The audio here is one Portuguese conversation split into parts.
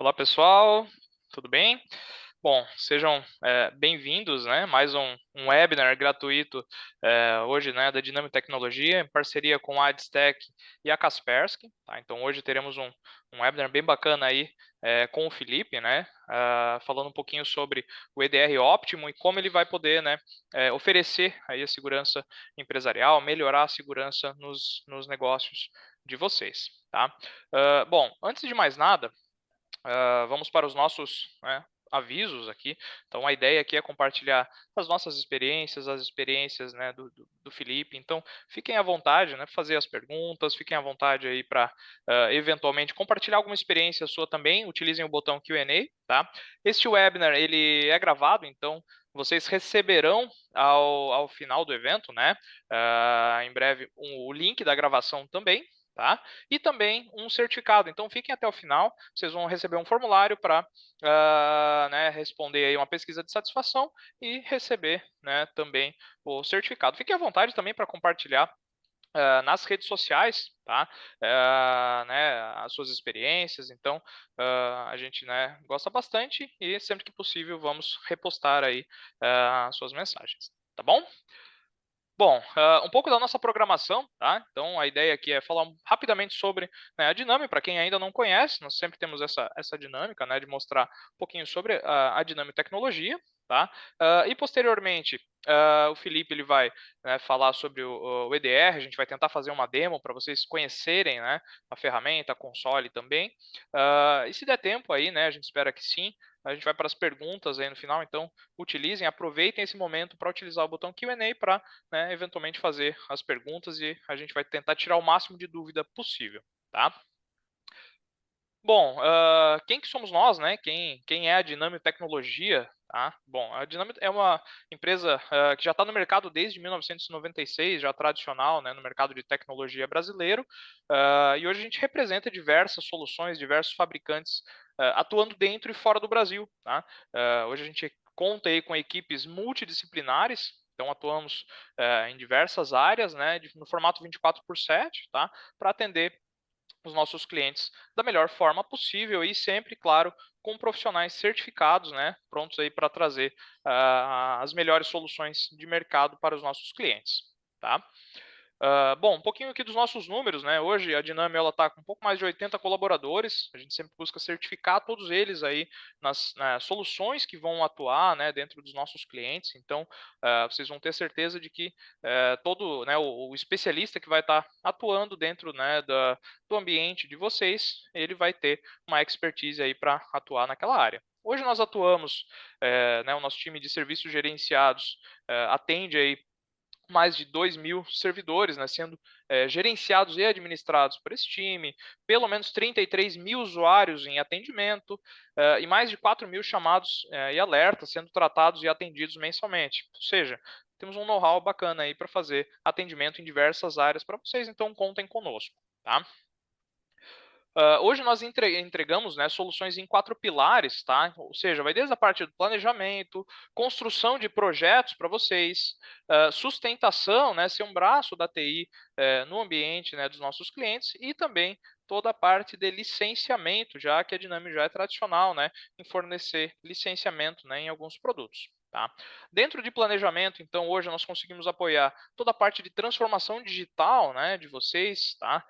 Olá, pessoal, tudo bem? Bom, sejam bem-vindos, né? Mais um webinar gratuito hoje, né, da Dinâmica Tecnologia, em parceria com a Adstech e a Kaspersky. Tá? Então, hoje teremos um webinar bem bacana aí com o Felipe, né? Falando um pouquinho sobre o EDR Optimo e como ele vai poder, né, oferecer aí a segurança empresarial, melhorar a segurança nos negócios de vocês, tá? Bom, antes de mais nada, vamos para os nossos, né, avisos aqui. Então, a ideia aqui é compartilhar as nossas experiências, as experiências, né, do Felipe. Então, fiquem à vontade, né, fazer as perguntas, fiquem à vontade aí para, eventualmente, compartilhar alguma experiência sua também. Utilizem o botão Q&A, tá? Este webinar, ele é gravado, então vocês receberão ao final do evento, né, em breve, o link da gravação também, tá? E também um certificado. Então, fiquem até o final, vocês vão receber um formulário para né, responder aí uma pesquisa de satisfação e receber, né, também o certificado. Fiquem à vontade também para compartilhar nas redes sociais, tá? Né, as suas experiências. Então, a gente, né, gosta bastante e sempre que possível vamos repostar aí as suas mensagens, tá bom? Bom, um pouco da nossa programação, tá? Então, a ideia aqui é falar rapidamente sobre, né, a dinâmica, para quem ainda não conhece, nós sempre temos essa dinâmica, né, de mostrar um pouquinho sobre a dinâmica e tecnologia, tá? E posteriormente, o Felipe ele vai, né, falar sobre o EDR, a gente vai tentar fazer uma demo para vocês conhecerem, né, a ferramenta, a console também. E se der tempo aí, né, a gente espera que sim, a gente vai para as perguntas aí no final, então utilizem, aproveitem esse momento para utilizar o botão Q&A para, né, eventualmente fazer as perguntas e a gente vai tentar tirar o máximo de dúvida possível, tá? Bom, quem que somos nós, né? Quem é a Dinâmica Tecnologia? Tá? Bom, a Dinâmica é uma empresa que já está no mercado desde 1996, já tradicional, né, no mercado de tecnologia brasileiro, e hoje a gente representa diversas soluções, diversos fabricantes atuando dentro e fora do Brasil. Tá? Hoje a gente conta aí com equipes multidisciplinares, então atuamos em diversas áreas, né, no formato 24/7, tá? Para atender os nossos clientes da melhor forma possível e sempre, claro, com profissionais certificados, né, prontos aí para trazer as melhores soluções de mercado para os nossos clientes, tá? Bom, um pouquinho aqui dos nossos números, né? Hoje a Dinâmio ela está com um pouco mais de 80 colaboradores. A gente sempre busca certificar todos eles aí nas soluções que vão atuar, né, dentro dos nossos clientes. Então, vocês vão ter certeza de que todo, né, o especialista que vai estar atuando dentro, né, do ambiente de vocês, ele vai ter uma expertise aí para atuar naquela área. Hoje nós atuamos, né, o nosso time de serviços gerenciados atende aí mais de 2.000 servidores, né, sendo gerenciados e administrados por esse time, pelo menos 33 mil usuários em atendimento e mais de 4.000 chamados e alertas sendo tratados e atendidos mensalmente. Ou seja, temos um know-how bacana aí para fazer atendimento em diversas áreas para vocês, então contem conosco, tá? Hoje nós entregamos, né, soluções em 4 pilares, tá? Ou seja, vai desde a parte do planejamento, construção de projetos para vocês, sustentação, né, ser um braço da TI no ambiente, né, dos nossos clientes e também toda a parte de licenciamento, já que a Dinami já é tradicional, né, em fornecer licenciamento, né, em alguns produtos. Tá? Dentro de planejamento, então, hoje nós conseguimos apoiar toda a parte de transformação digital, né, de vocês, tá?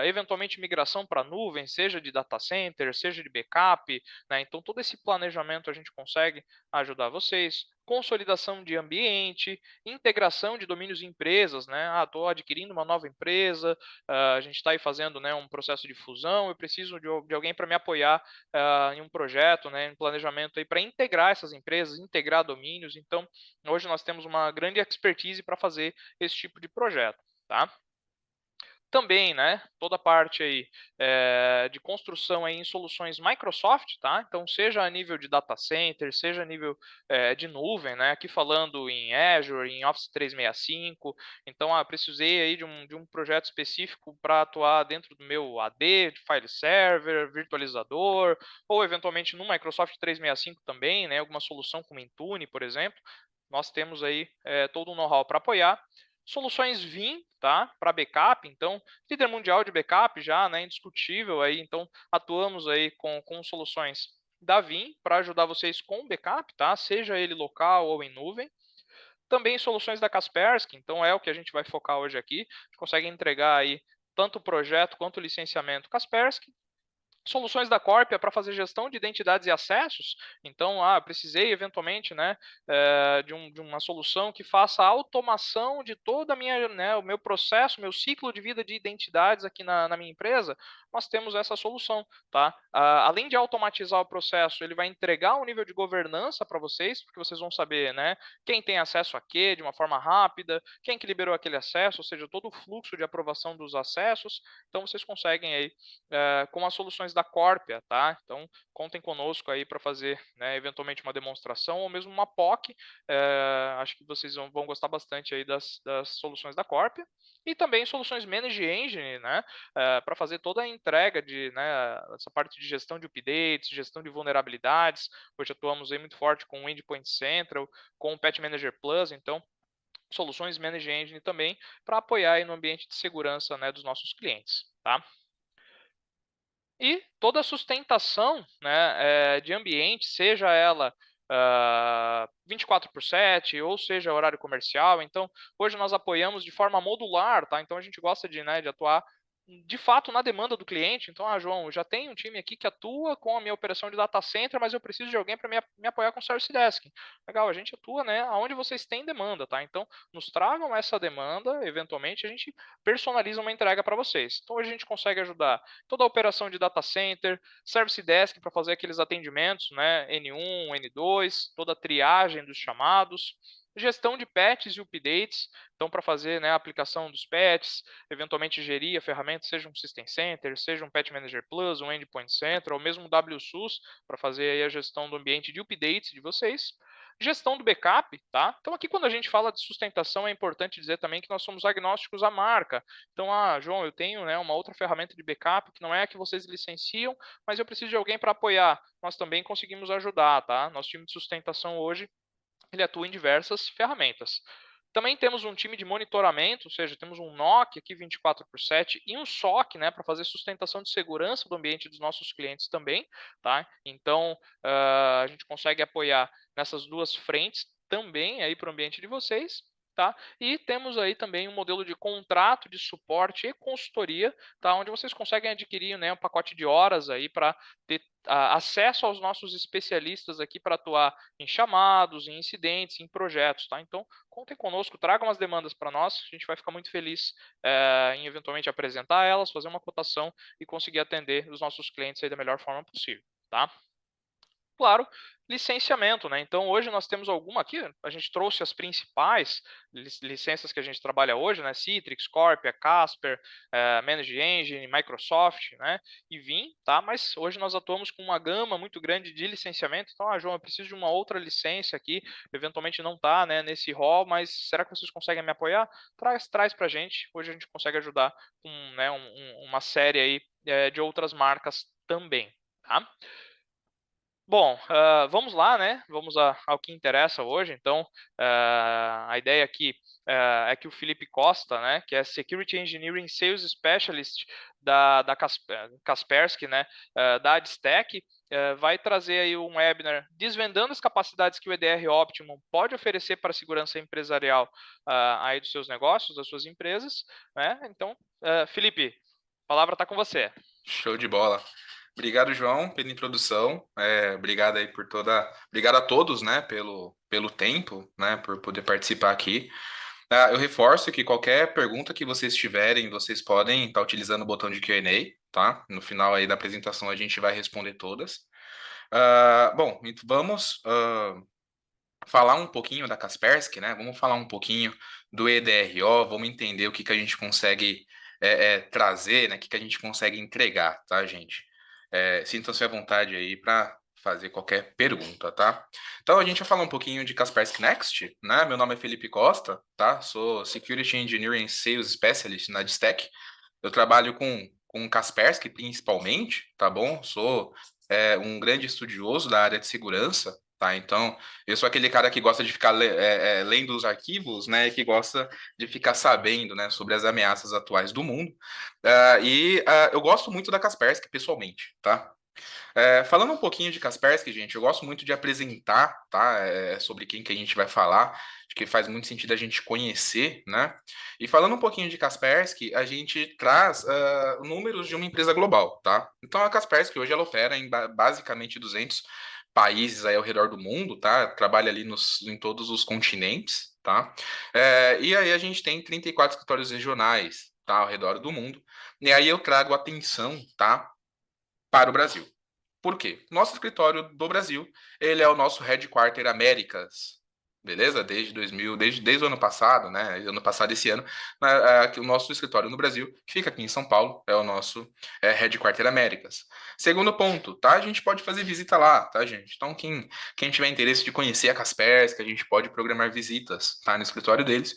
Eventualmente migração para nuvem, seja de data center, seja de backup, né? Então todo esse planejamento a gente consegue ajudar vocês. Consolidação de ambiente, integração de domínios em empresas, né? Estou adquirindo uma nova empresa, a gente está aí fazendo, né, um processo de fusão, eu preciso de alguém para me apoiar em um projeto, né, em planejamento aí para integrar essas empresas, integrar domínios. Então, hoje nós temos uma grande expertise para fazer esse tipo de projeto, tá? Também, né, toda a parte aí, de construção aí em soluções Microsoft, tá? Então, seja a nível de data center, seja a nível de nuvem, né? Aqui falando em Azure, em Office 365. Então, precisei aí de um projeto específico para atuar dentro do meu AD, de file server, virtualizador, ou eventualmente no Microsoft 365 também, né? Alguma solução como Intune, por exemplo. Nós temos aí todo um know-how para apoiar. Soluções Vim, tá? Para backup, então, líder mundial de backup já, né? Indiscutível aí, então atuamos aí com soluções da Vim para ajudar vocês com backup, tá? Seja ele local ou em nuvem. Também soluções da Kaspersky, então é o que a gente vai focar hoje aqui. A gente consegue entregar aí tanto o projeto quanto o licenciamento Kaspersky. Soluções da Corpia para fazer gestão de identidades e acessos. Então, precisei eventualmente, né, de uma solução que faça a automação de toda a minha, né, o meu processo, meu ciclo de vida de identidades aqui na minha empresa. Nós temos essa solução, tá? Além de automatizar o processo, ele vai entregar um nível de governança para vocês, porque vocês vão saber, né, quem tem acesso a quê de uma forma rápida, quem que liberou aquele acesso, ou seja, todo o fluxo de aprovação dos acessos. Então, vocês conseguem aí com as soluções da Corpia, tá? Então, contem conosco aí para fazer, né, eventualmente uma demonstração ou mesmo uma POC. Acho que vocês vão gostar bastante aí das soluções da Corpia. E também soluções Manage Engine, né, para fazer toda a entrega de, né, essa parte de gestão de updates, gestão de vulnerabilidades. Hoje atuamos aí muito forte com o Endpoint Central, com o Patch Manager Plus, então soluções Manage Engine também para apoiar aí no ambiente de segurança, né, dos nossos clientes, tá? E toda a sustentação, né, de ambiente, seja ela 24/7, ou seja, horário comercial. Então, hoje nós apoiamos de forma modular, tá? Então, a gente gosta de, né, de atuar de fato na demanda do cliente. Então, João, eu já tenho um time aqui que atua com a minha operação de data center, mas eu preciso de alguém para me apoiar com o Service Desk. Legal, a gente atua, né, aonde vocês têm demanda, tá? Então, nos tragam essa demanda, eventualmente a gente personaliza uma entrega para vocês. Então, hoje a gente consegue ajudar toda a operação de data center, Service Desk para fazer aqueles atendimentos, né, N1, N2, toda a triagem dos chamados, gestão de patches e updates, então para fazer, né, a aplicação dos patches, eventualmente gerir a ferramenta, seja um System Center, seja um Patch Manager Plus, um Endpoint Center, ou mesmo um WSUS, para fazer aí a gestão do ambiente de updates de vocês. Gestão do backup, tá? Então aqui quando a gente fala de sustentação é importante dizer também que nós somos agnósticos à marca. Então, João, eu tenho, né, uma outra ferramenta de backup que não é a que vocês licenciam, mas eu preciso de alguém para apoiar. Nós também conseguimos ajudar, tá? Nosso time de sustentação hoje, ele atua em diversas ferramentas. Também temos um time de monitoramento, ou seja, temos um NOC aqui 24/7 e um SOC, né, para fazer sustentação de segurança do ambiente dos nossos clientes também, tá? Então, a gente consegue apoiar nessas duas frentes também aí para o ambiente de vocês. Tá? E temos aí também um modelo de contrato de suporte e consultoria, tá? Onde vocês conseguem adquirir, né, um pacote de horas aí para ter acesso aos nossos especialistas aqui para atuar em chamados, em incidentes, em projetos, tá? Então, contem conosco, tragam as demandas para nós, a gente vai ficar muito feliz em eventualmente apresentar elas, fazer uma cotação e conseguir atender os nossos clientes aí da melhor forma possível, tá? Claro, licenciamento, né? Então hoje nós temos alguma aqui, a gente trouxe as principais licenças que a gente trabalha hoje, né? Citrix, Corpia, Casper, Manage Engine, Microsoft, né? E Vim, tá? Mas hoje nós atuamos com uma gama muito grande de licenciamento. Então, João, eu preciso de uma outra licença aqui, eventualmente não está, né, nesse rol, mas será que vocês conseguem me apoiar? Traz para a gente. Hoje a gente consegue ajudar com, né, uma série aí de outras marcas também, tá? Bom, vamos lá, né? Vamos ao que interessa hoje. Então, a ideia aqui é que o Felipe Costa, né, que é Security Engineering Sales Specialist da Kaspersky, né, da Adstack, vai trazer aí um webinar desvendando as capacidades que o EDR Optimum pode oferecer para a segurança empresarial aí dos seus negócios, das suas empresas, né? Então, Felipe, a palavra está com você. Show de bola. Obrigado, João, pela introdução. Obrigado aí por toda. Obrigado a todos, né, pelo tempo, né, por poder participar aqui. Eu reforço que qualquer pergunta que vocês tiverem, vocês podem estar utilizando o botão de Q&A, tá? No final aí da apresentação a gente vai responder todas. Bom, então vamos falar um pouquinho da Kaspersky, né? Vamos falar um pouquinho do EDRO, vamos entender o que que a gente consegue trazer, né? O que que a gente consegue entregar, tá, gente? Sintam-se à vontade aí para fazer qualquer pergunta, tá? Então a gente vai falar um pouquinho de Kaspersky Next, né? Meu nome é Felipe Costa, tá? Sou Security Engineering Sales Specialist na Distec. Eu trabalho com Kaspersky principalmente, tá bom? Sou um grande estudioso da área de segurança, tá? Então, eu sou aquele cara que gosta de ficar lendo os arquivos, né, e que gosta de ficar sabendo, né, sobre as ameaças atuais do mundo. Eu gosto muito da Kaspersky, pessoalmente, tá? Falando um pouquinho de Kaspersky, gente, eu gosto muito de apresentar, tá? Sobre quem que a gente vai falar, acho que faz muito sentido a gente conhecer, né? E falando um pouquinho de Kaspersky, a gente traz números de uma empresa global, tá? Então a Kaspersky hoje ela opera em basicamente 200 países aí ao redor do mundo, tá? Trabalha ali em todos os continentes, tá? E aí a gente tem 34 escritórios regionais, tá? Ao redor do mundo. E aí eu trago atenção, tá? Para o Brasil. Por quê? Nosso escritório do Brasil, ele é o nosso Headquarter Américas, beleza? Desde 2000, desde o ano passado, né? Ano passado, esse ano, o nosso escritório no Brasil, que fica aqui em São Paulo, é o nosso Headquarter Américas. Segundo ponto, tá? A gente pode fazer visita lá, tá, gente? Então, quem tiver interesse de conhecer a Kaspersky, a gente pode programar visitas, tá? No escritório deles.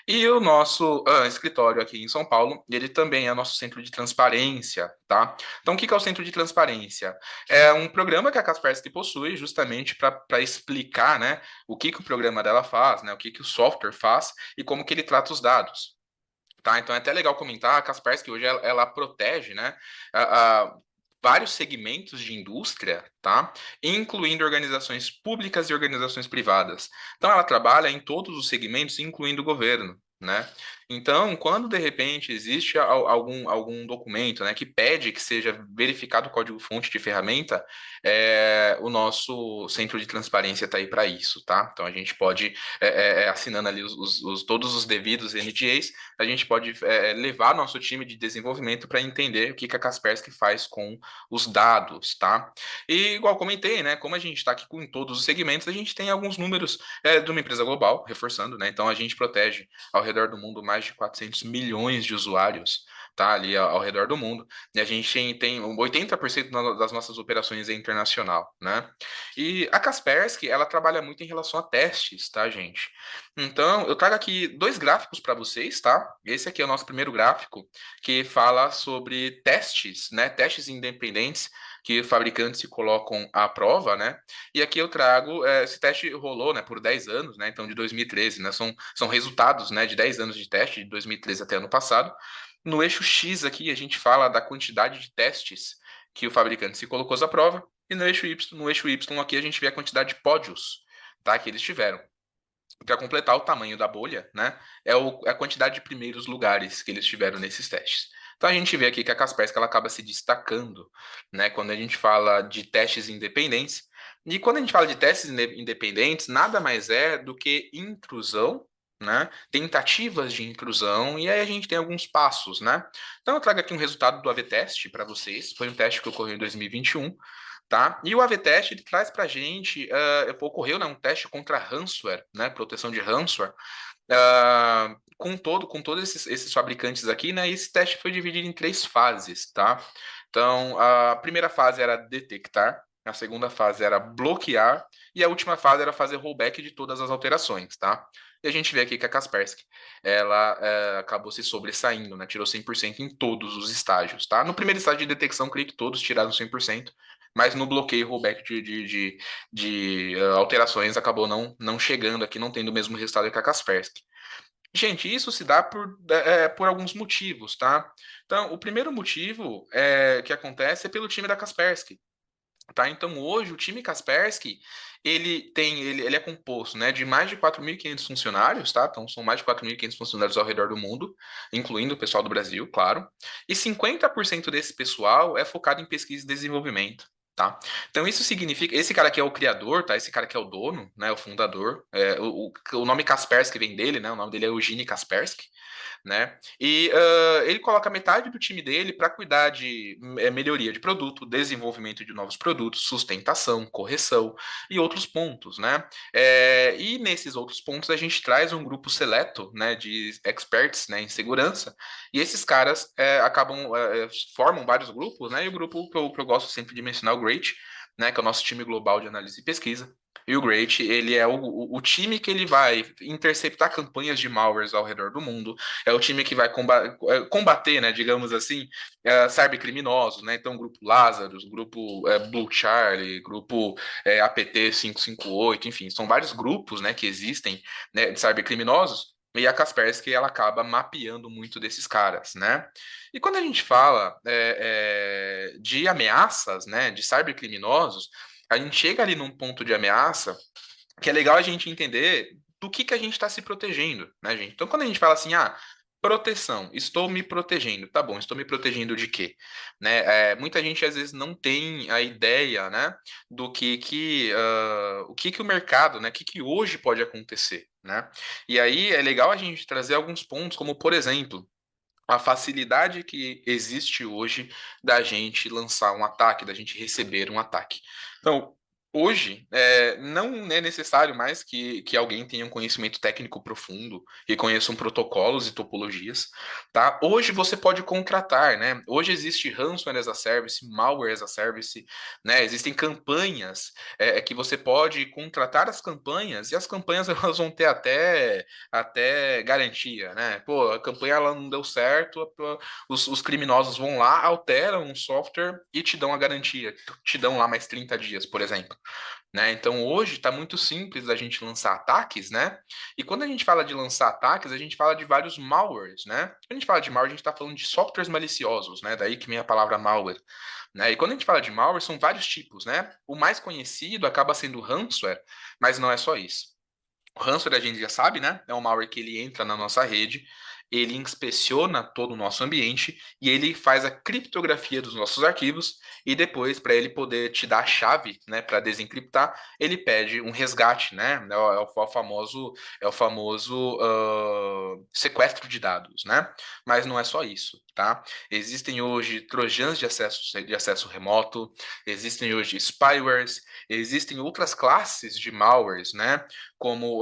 E o nosso escritório aqui em São Paulo, ele também é nosso centro de transparência, tá? Então, o que é o centro de transparência? É um programa que a Kaspersky possui justamente para explicar, né, o que o programa dela faz, né, o que o software faz e como que ele trata os dados. Tá? Então é até legal comentar, a Kaspersky hoje ela protege, né, vários segmentos de indústria, tá? Incluindo organizações públicas e organizações privadas. Então ela trabalha em todos os segmentos, incluindo o governo. Né? Então, quando de repente existe algum documento, né, que pede que seja verificado o código-fonte de ferramenta, o nosso centro de transparência está aí para isso, tá? Então a gente pode, assinando ali todos os devidos NDAs, a gente pode levar nosso time de desenvolvimento para entender o que a Kaspersky faz com os dados, tá? E igual comentei, né, como a gente está aqui com todos os segmentos, a gente tem alguns números de uma empresa global, reforçando, né? Então a gente protege ao redor do mundo mais de 400 milhões de usuários, tá? Ali ao redor do mundo. E a gente tem 80% das nossas operações é internacional, né? E a Kaspersky, ela trabalha muito em relação a testes, tá, gente? Então, eu trago aqui dois gráficos para vocês, tá? Esse aqui é o nosso primeiro gráfico, que fala sobre testes, né? Testes independentes que fabricantes se colocam à prova, né? E aqui eu trago, esse teste rolou, né, por 10 anos, né? Então, de 2013, né? São resultados, né, de 10 anos de teste, de 2013 até ano passado. No eixo X aqui, a gente fala da quantidade de testes que o fabricante se colocou à prova, e no eixo Y aqui a gente vê a quantidade de pódios, tá, que eles tiveram. Para completar o tamanho da bolha, né, é a quantidade de primeiros lugares que eles tiveram nesses testes. Então a gente vê aqui que a Kaspersky ela acaba se destacando, né, quando a gente fala de testes independentes. E quando a gente fala de testes independentes, nada mais é do que intrusão, né, tentativas de intrusão, e aí a gente tem alguns passos, né. Então eu trago aqui um resultado do AV-Teste para vocês. Foi um teste que ocorreu em 2021. Tá? E o AV-Teste ele traz para a gente, ocorreu, né, um teste contra ransomware, né, proteção de ransomware, com todos esses fabricantes aqui, né, e esse teste foi dividido em três fases, tá? Então, a primeira fase era detectar, a segunda fase era bloquear, e a última fase era fazer rollback de todas as alterações, tá? E a gente vê aqui que a Kaspersky, ela acabou se sobressaindo, né? Tirou 100% em todos os estágios, tá? No primeiro estágio de detecção, creio que todos tiraram 100%, mas no bloqueio, rollback de alterações acabou não chegando aqui, não tendo o mesmo resultado que a Kaspersky. Gente, isso se dá por alguns motivos, tá? Então, o primeiro motivo que acontece é pelo time da Kaspersky. Tá? Então, hoje, o time Kaspersky, ele é composto, né, de mais de 4.500 funcionários, tá? Então, são mais de 4.500 funcionários ao redor do mundo, incluindo o pessoal do Brasil, claro. E 50% desse pessoal é focado em pesquisa e desenvolvimento. Tá? Então, isso significa. Esse cara aqui é o criador, tá? Esse cara aqui é o dono, né? O fundador. O nome Kaspersky vem dele, né? O nome dele é Eugene Kaspersky, né? E ele coloca metade do time dele para cuidar de melhoria de produto, desenvolvimento de novos produtos, sustentação, correção e outros pontos, né? E nesses outros pontos a gente traz um grupo seleto, né, de experts, né, em segurança, e esses caras formam vários grupos, né? E o grupo que eu gosto sempre de mencionar, o GREAT, né, que é o nosso time global de análise e pesquisa. E o Great, ele é o time que ele vai interceptar campanhas de malwares ao redor do mundo, é o time que vai combater, né, digamos assim, cybercriminosos, né, então grupo Lazarus, grupo Blue Charlie, grupo APT 558, enfim, são vários grupos, né, que existem, né, de cybercriminosos, e a Kaspersky, ela acaba mapeando muito desses caras, né? E quando a gente fala de ameaças, né, de cybercriminosos, a gente chega ali num ponto de ameaça que é legal a gente entender do que a gente está se protegendo, né, gente? Então, quando a gente fala assim, proteção, estou me protegendo, tá bom, estou me protegendo de quê? Né? Muita gente às vezes não tem a ideia, né, do o que o mercado, né, o que hoje pode acontecer, né? E aí é legal a gente trazer alguns pontos, como por exemplo, a facilidade que existe hoje da gente lançar um ataque, da gente receber um ataque. Então, hoje, não é necessário mais que alguém tenha um conhecimento técnico profundo, que conheçam protocolos e topologias, tá? Hoje você pode contratar, né? Hoje existe ransomware as a service, malware as a service, né? Existem campanhas que você pode contratar as campanhas e as campanhas elas vão ter até garantia, né? Pô, a campanha ela não deu certo, os criminosos vão lá, alteram o software e te dão a garantia, te dão lá mais 30 dias, por exemplo. Né? Então hoje está muito simples a gente lançar ataques, né? E quando a gente fala de lançar ataques, a gente fala de vários malwares, né? Quando a gente fala de malware, a gente está falando de softwares maliciosos, né? Daí que vem a palavra malware. Né? E quando a gente fala de malware, são vários tipos, né? O mais conhecido acaba sendo o ransomware, mas não é só isso. O ransomware a gente já sabe, né? É um malware que ele entra na nossa rede, ele inspeciona todo o nosso ambiente e ele faz a criptografia dos nossos arquivos e depois, para ele poder te dar a chave, né, para desencriptar, ele pede um resgate, né? É o famoso sequestro de dados, né? Mas não é só isso, tá? Existem hoje trojans de acesso remoto, existem hoje spywares, existem outras classes de malwares, né? Como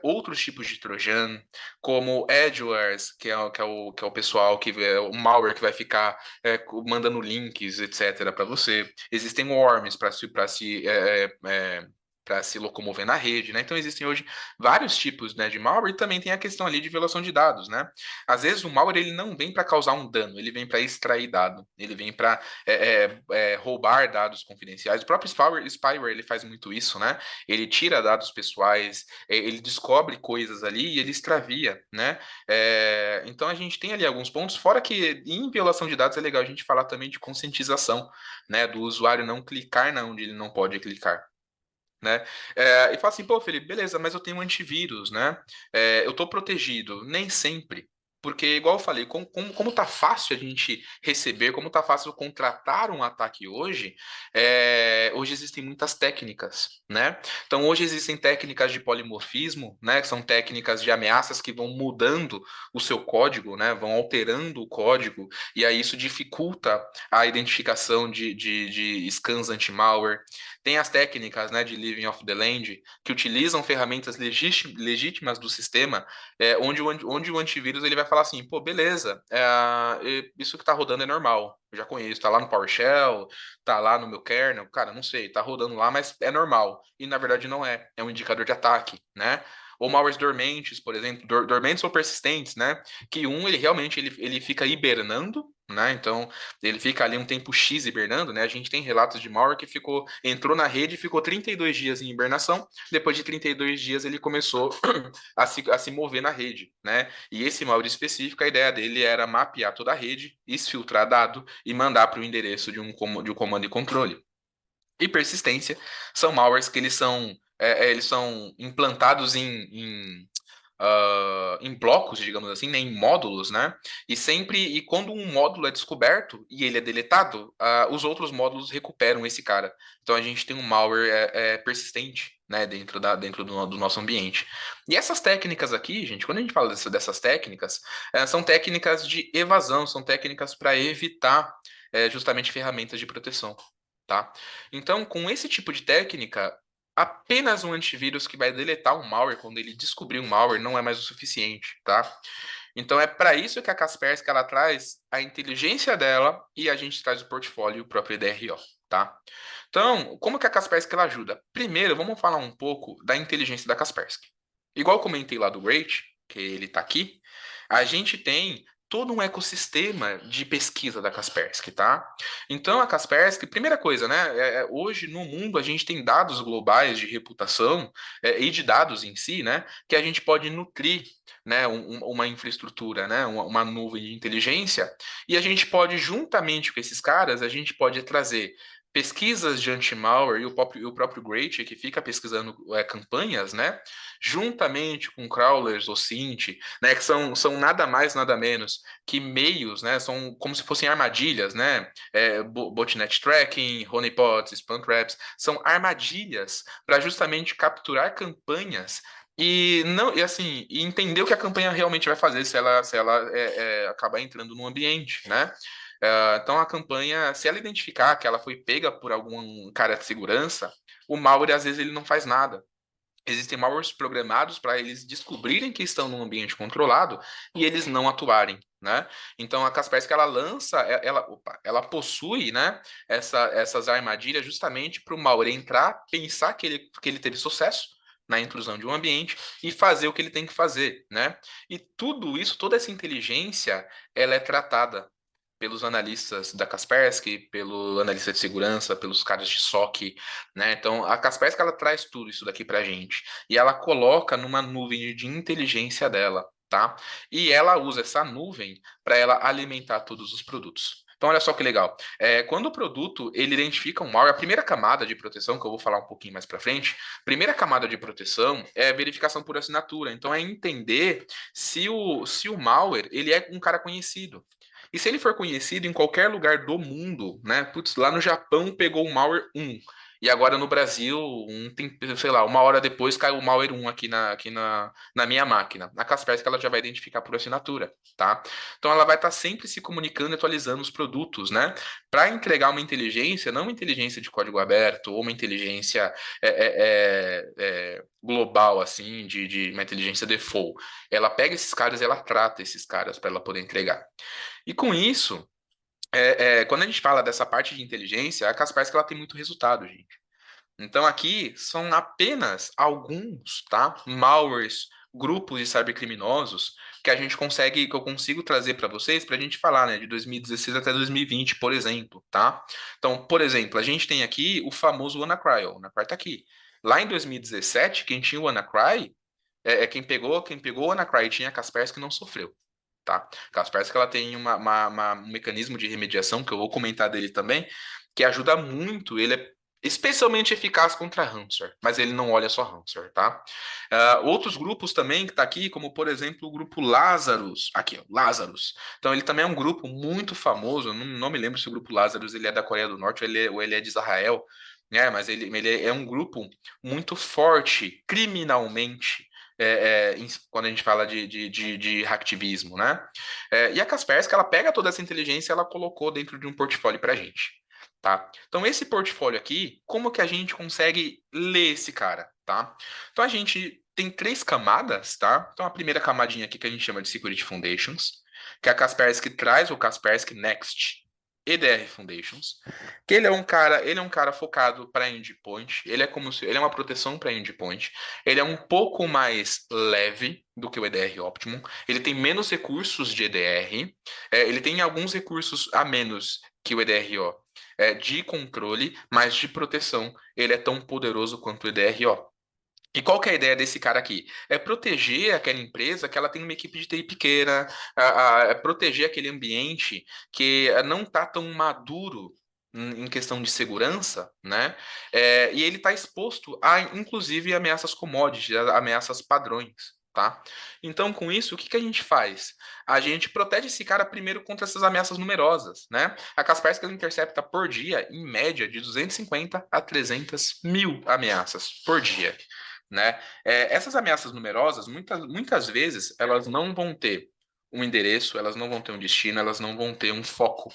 outros tipos de trojan, como adwares, que é o pessoal que é o malware que vai ficar mandando links, etc, para você. Existem worms para se locomover na rede, né? Então existem hoje vários tipos, né, de malware e também tem a questão ali de violação de dados, né? Às vezes o malware ele não vem para causar um dano, ele vem para extrair dado, ele vem para roubar dados confidenciais. O próprio spyware ele faz muito isso, né? Ele tira dados pessoais, ele descobre coisas ali e ele extravia, né? Então a gente tem ali alguns pontos, fora que em violação de dados é legal a gente falar também de conscientização, né? Do usuário não clicar na onde ele não pode clicar. Né? E fala assim, pô, Felipe, beleza, mas eu tenho um antivírus, né? Eu estou protegido. Nem sempre. Porque, igual eu falei, como tá fácil a gente receber, como tá fácil contratar um ataque hoje, hoje existem muitas técnicas, né? Então, hoje existem técnicas de polimorfismo, né? Que são técnicas de ameaças que vão mudando o seu código, né? Vão alterando o código, e aí isso dificulta a identificação de scans anti-malware. Tem as técnicas, né, de Living off the Land, que utilizam ferramentas legítimas do sistema, onde o antivírus ele vai falar assim, pô, beleza, isso que está rodando é normal, eu já conheço, está lá no PowerShell, está lá no meu kernel, cara, não sei, está rodando lá, mas é normal. E na verdade não é um indicador de ataque, né? Ou malwares dormentes, por exemplo, dormentes ou persistentes, né? Que ele realmente ele fica hibernando, né? Então, ele fica ali um tempo X hibernando, né? A gente tem relatos de malware que entrou na rede e ficou 32 dias em hibernação. Depois de 32 dias ele começou a se mover na rede, né? E esse malware específico, a ideia dele era mapear toda a rede, exfiltrar dado e mandar para o endereço de um comando e controle. E persistência são malwares que eles são implantados em blocos, digamos assim, né, em módulos, né? E quando um módulo é descoberto e ele é deletado, os outros módulos recuperam esse cara. Então a gente tem um malware persistente, né, dentro do nosso ambiente. E essas técnicas aqui, gente, quando a gente fala dessas técnicas, são técnicas de evasão, são técnicas para evitar justamente ferramentas de proteção. Tá? Então, com esse tipo de técnica, apenas um antivírus que vai deletar um malware quando ele descobrir um malware não é mais o suficiente, tá? Então é para isso que a Kaspersky ela traz a inteligência dela e a gente traz o portfólio e o próprio DRO. tá? Então, como que a Kaspersky ela ajuda? Primeiro, vamos falar um pouco da inteligência da Kaspersky. Igual eu comentei lá do Great, que ele está aqui, a gente tem todo um ecossistema de pesquisa da Kaspersky, tá? Então, a Kaspersky, primeira coisa, né? Hoje no mundo a gente tem dados globais de reputação e de dados em si, né? Que a gente pode nutrir, né? Uma infraestrutura, né? Uma nuvem de inteligência e a gente pode, juntamente com esses caras, a gente pode trazer pesquisas de anti-malware e o próprio Great, que fica pesquisando campanhas, né? Juntamente com crawlers ou Cint, né? Que são nada mais, nada menos que meios, né? São como se fossem armadilhas, né? Botnet tracking, honeypots, spam traps, são armadilhas para justamente capturar campanhas e não e assim e entender o que a campanha realmente vai fazer se ela acabar entrando no ambiente, né? Então a campanha, se ela identificar que ela foi pega por algum cara de segurança, o malware às vezes ele não faz nada. Existem malwares programados para eles descobrirem que estão num ambiente controlado e eles não atuarem, né? Então a Kaspersky ela lança, ela possui, né, essas armadilhas justamente para o malware entrar, pensar que ele teve sucesso na intrusão de um ambiente e fazer o que ele tem que fazer, né? E tudo isso, toda essa inteligência, ela é tratada pelos analistas da Kaspersky, pelo analista de segurança, pelos caras de SOC, né? Então, a Kaspersky ela traz tudo isso daqui para a gente e ela coloca numa nuvem de inteligência dela, tá? E ela usa essa nuvem para ela alimentar todos os produtos. Então, olha só que legal. Quando o produto ele identifica um malware, a primeira camada de proteção, que eu vou falar um pouquinho mais para frente, primeira camada de proteção é verificação por assinatura. Então, é entender se o malware ele é um cara conhecido. E se ele for conhecido em qualquer lugar do mundo, né? Putz, lá no Japão pegou o malware 1. E agora no Brasil, sei lá, uma hora depois caiu o malware 1 aqui na minha máquina. A Kaspersky ela já vai identificar por assinatura, tá? Então ela vai estar sempre se comunicando e atualizando os produtos, né? Para entregar uma inteligência, não uma inteligência de código aberto ou uma inteligência global, assim, de uma inteligência default. Ela pega esses caras e ela trata esses caras para ela poder entregar. E com isso, quando a gente fala dessa parte de inteligência, a Kaspersky ela tem muito resultado, gente. Então aqui são apenas alguns, tá? Malwares, grupos de cybercriminosos que eu consigo trazer para vocês para a gente falar, né, de 2016 até 2020, por exemplo, tá? Então, por exemplo, a gente tem aqui o famoso WannaCry, o WannaCry tá aqui. Lá em 2017, quem tinha o WannaCry, quem pegou o WannaCry e tinha a Kaspersky não sofreu. Tá? Kaspersky ela tem um mecanismo de remediação, que eu vou comentar dele também, que ajuda muito, ele é especialmente eficaz contra ransomware, mas ele não olha só ransomware, tá? Outros grupos também que tá aqui, como por exemplo o grupo Lazarus, aqui, ó, Lazarus. Então ele também é um grupo muito famoso, eu não me lembro se o grupo Lazarus ele é da Coreia do Norte ou ele é de Israel, né? Mas ele é um grupo muito forte criminalmente, quando a gente fala de hacktivismo, né? E a Kaspersky, ela pega toda essa inteligência e ela colocou dentro de um portfólio para a gente, tá? Então, esse portfólio aqui, como que a gente consegue ler esse cara, tá? Então, a gente tem três camadas, tá? Então, a primeira camadinha aqui que a gente chama de Security Foundations, que a Kaspersky traz o Kaspersky Next EDR Foundations, que ele é um cara focado para endpoint, ele é uma proteção para endpoint, ele é um pouco mais leve do que o EDR Optimum, ele tem menos recursos de EDR, ele tem alguns recursos a menos que o EDRO de controle, mas de proteção ele é tão poderoso quanto o EDRO. E qual que é a ideia desse cara aqui? É proteger aquela empresa que ela tem uma equipe de TI pequena, é proteger aquele ambiente que não está tão maduro em questão de segurança, né? E ele está exposto a, inclusive, ameaças commodities, a ameaças padrões, tá? Então, com isso, o que que a gente faz? A gente protege esse cara primeiro contra essas ameaças numerosas, né? A Kaspersky ela intercepta por dia, em média, de 250 a 300 mil ameaças por dia, né? Essas ameaças numerosas, muitas vezes, elas não vão ter um endereço, elas não vão ter um destino, elas não vão ter um foco.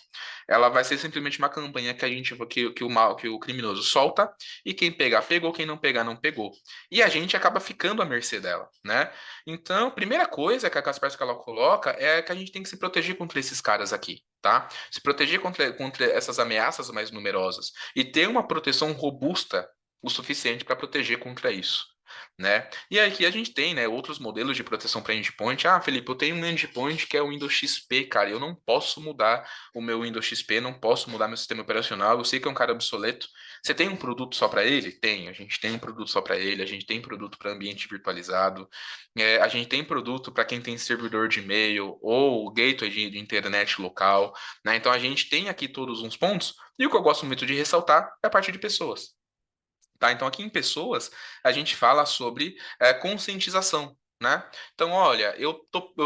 Ela vai ser simplesmente uma campanha que a gente que o criminoso solta e quem pegar pegou, quem não pegar não pegou. E a gente acaba ficando à mercê dela, né? Então, a primeira coisa que a Kaspersky ela coloca é que a gente tem que se proteger contra esses caras aqui, tá? Se proteger contra essas ameaças mais numerosas e ter uma proteção robusta o suficiente para proteger contra isso. Né? E aqui a gente tem, né, outros modelos de proteção para endpoint. Ah, Felipe, eu tenho um endpoint que é o Windows XP, cara. Eu não posso mudar o meu Windows XP, não posso mudar meu sistema operacional. Eu sei que é um cara obsoleto. Você tem um produto só para ele? Tem. A gente tem um produto só para ele. A gente tem produto para ambiente virtualizado. A gente tem produto para quem tem servidor de e-mail ou gateway de internet local. Né? Então a gente tem aqui todos uns pontos. E o que eu gosto muito de ressaltar é a parte de pessoas. Tá? Então, aqui em pessoas, a gente fala sobre conscientização, né? Então, olha, eu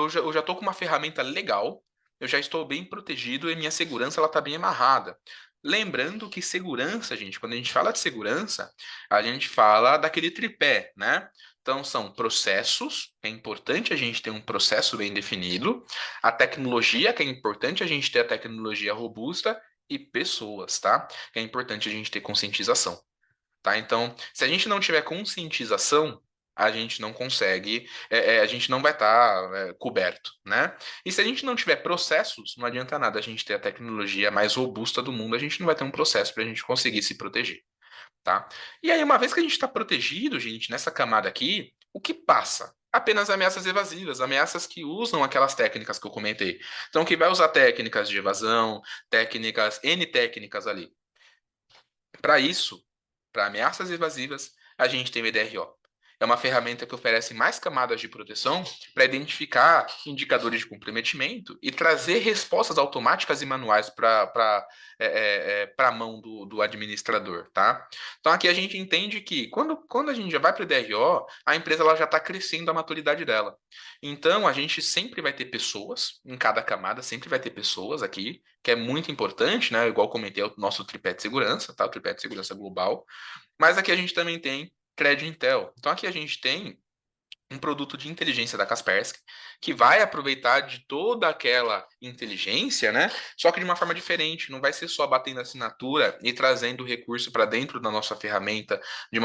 já estou com uma ferramenta legal, eu já estou bem protegido e minha segurança ela está bem amarrada. Lembrando que segurança, gente, quando a gente fala de segurança, a gente fala daquele tripé, né? Então, são processos, é importante a gente ter um processo bem definido, a tecnologia, que é importante a gente ter a tecnologia robusta, e pessoas, tá? Que é importante a gente ter conscientização. Tá? Então, se a gente não tiver conscientização, a gente não consegue, a gente não vai estar coberto, né? E se a gente não tiver processos, não adianta nada a gente ter a tecnologia mais robusta do mundo, a gente não vai ter um processo para a gente conseguir se proteger, tá? E aí, uma vez que a gente está protegido, gente, nessa camada aqui, o que passa? Apenas ameaças evasivas, ameaças que usam aquelas técnicas que eu comentei. Então, que vai usar técnicas de evasão, técnicas, N técnicas ali. Para isso, para ameaças evasivas, a gente tem o EDRO. É uma ferramenta que oferece mais camadas de proteção para identificar indicadores de comprometimento e trazer respostas automáticas e manuais para a mão do administrador, tá? Então aqui a gente entende que quando a gente já vai para o EDRO, a empresa ela já está crescendo a maturidade dela. Então a gente sempre vai ter pessoas em cada camada, sempre vai ter pessoas aqui, que é muito importante, né? Igual comentei, é o nosso tripé de segurança, tá? O tripé de segurança global. Mas aqui a gente também tem Crédito Intel. Então aqui a gente tem um produto de inteligência da Kaspersky que vai aproveitar de toda aquela inteligência, né? Só que de uma forma diferente. Não vai ser só batendo assinatura e trazendo o recurso para dentro da nossa ferramenta de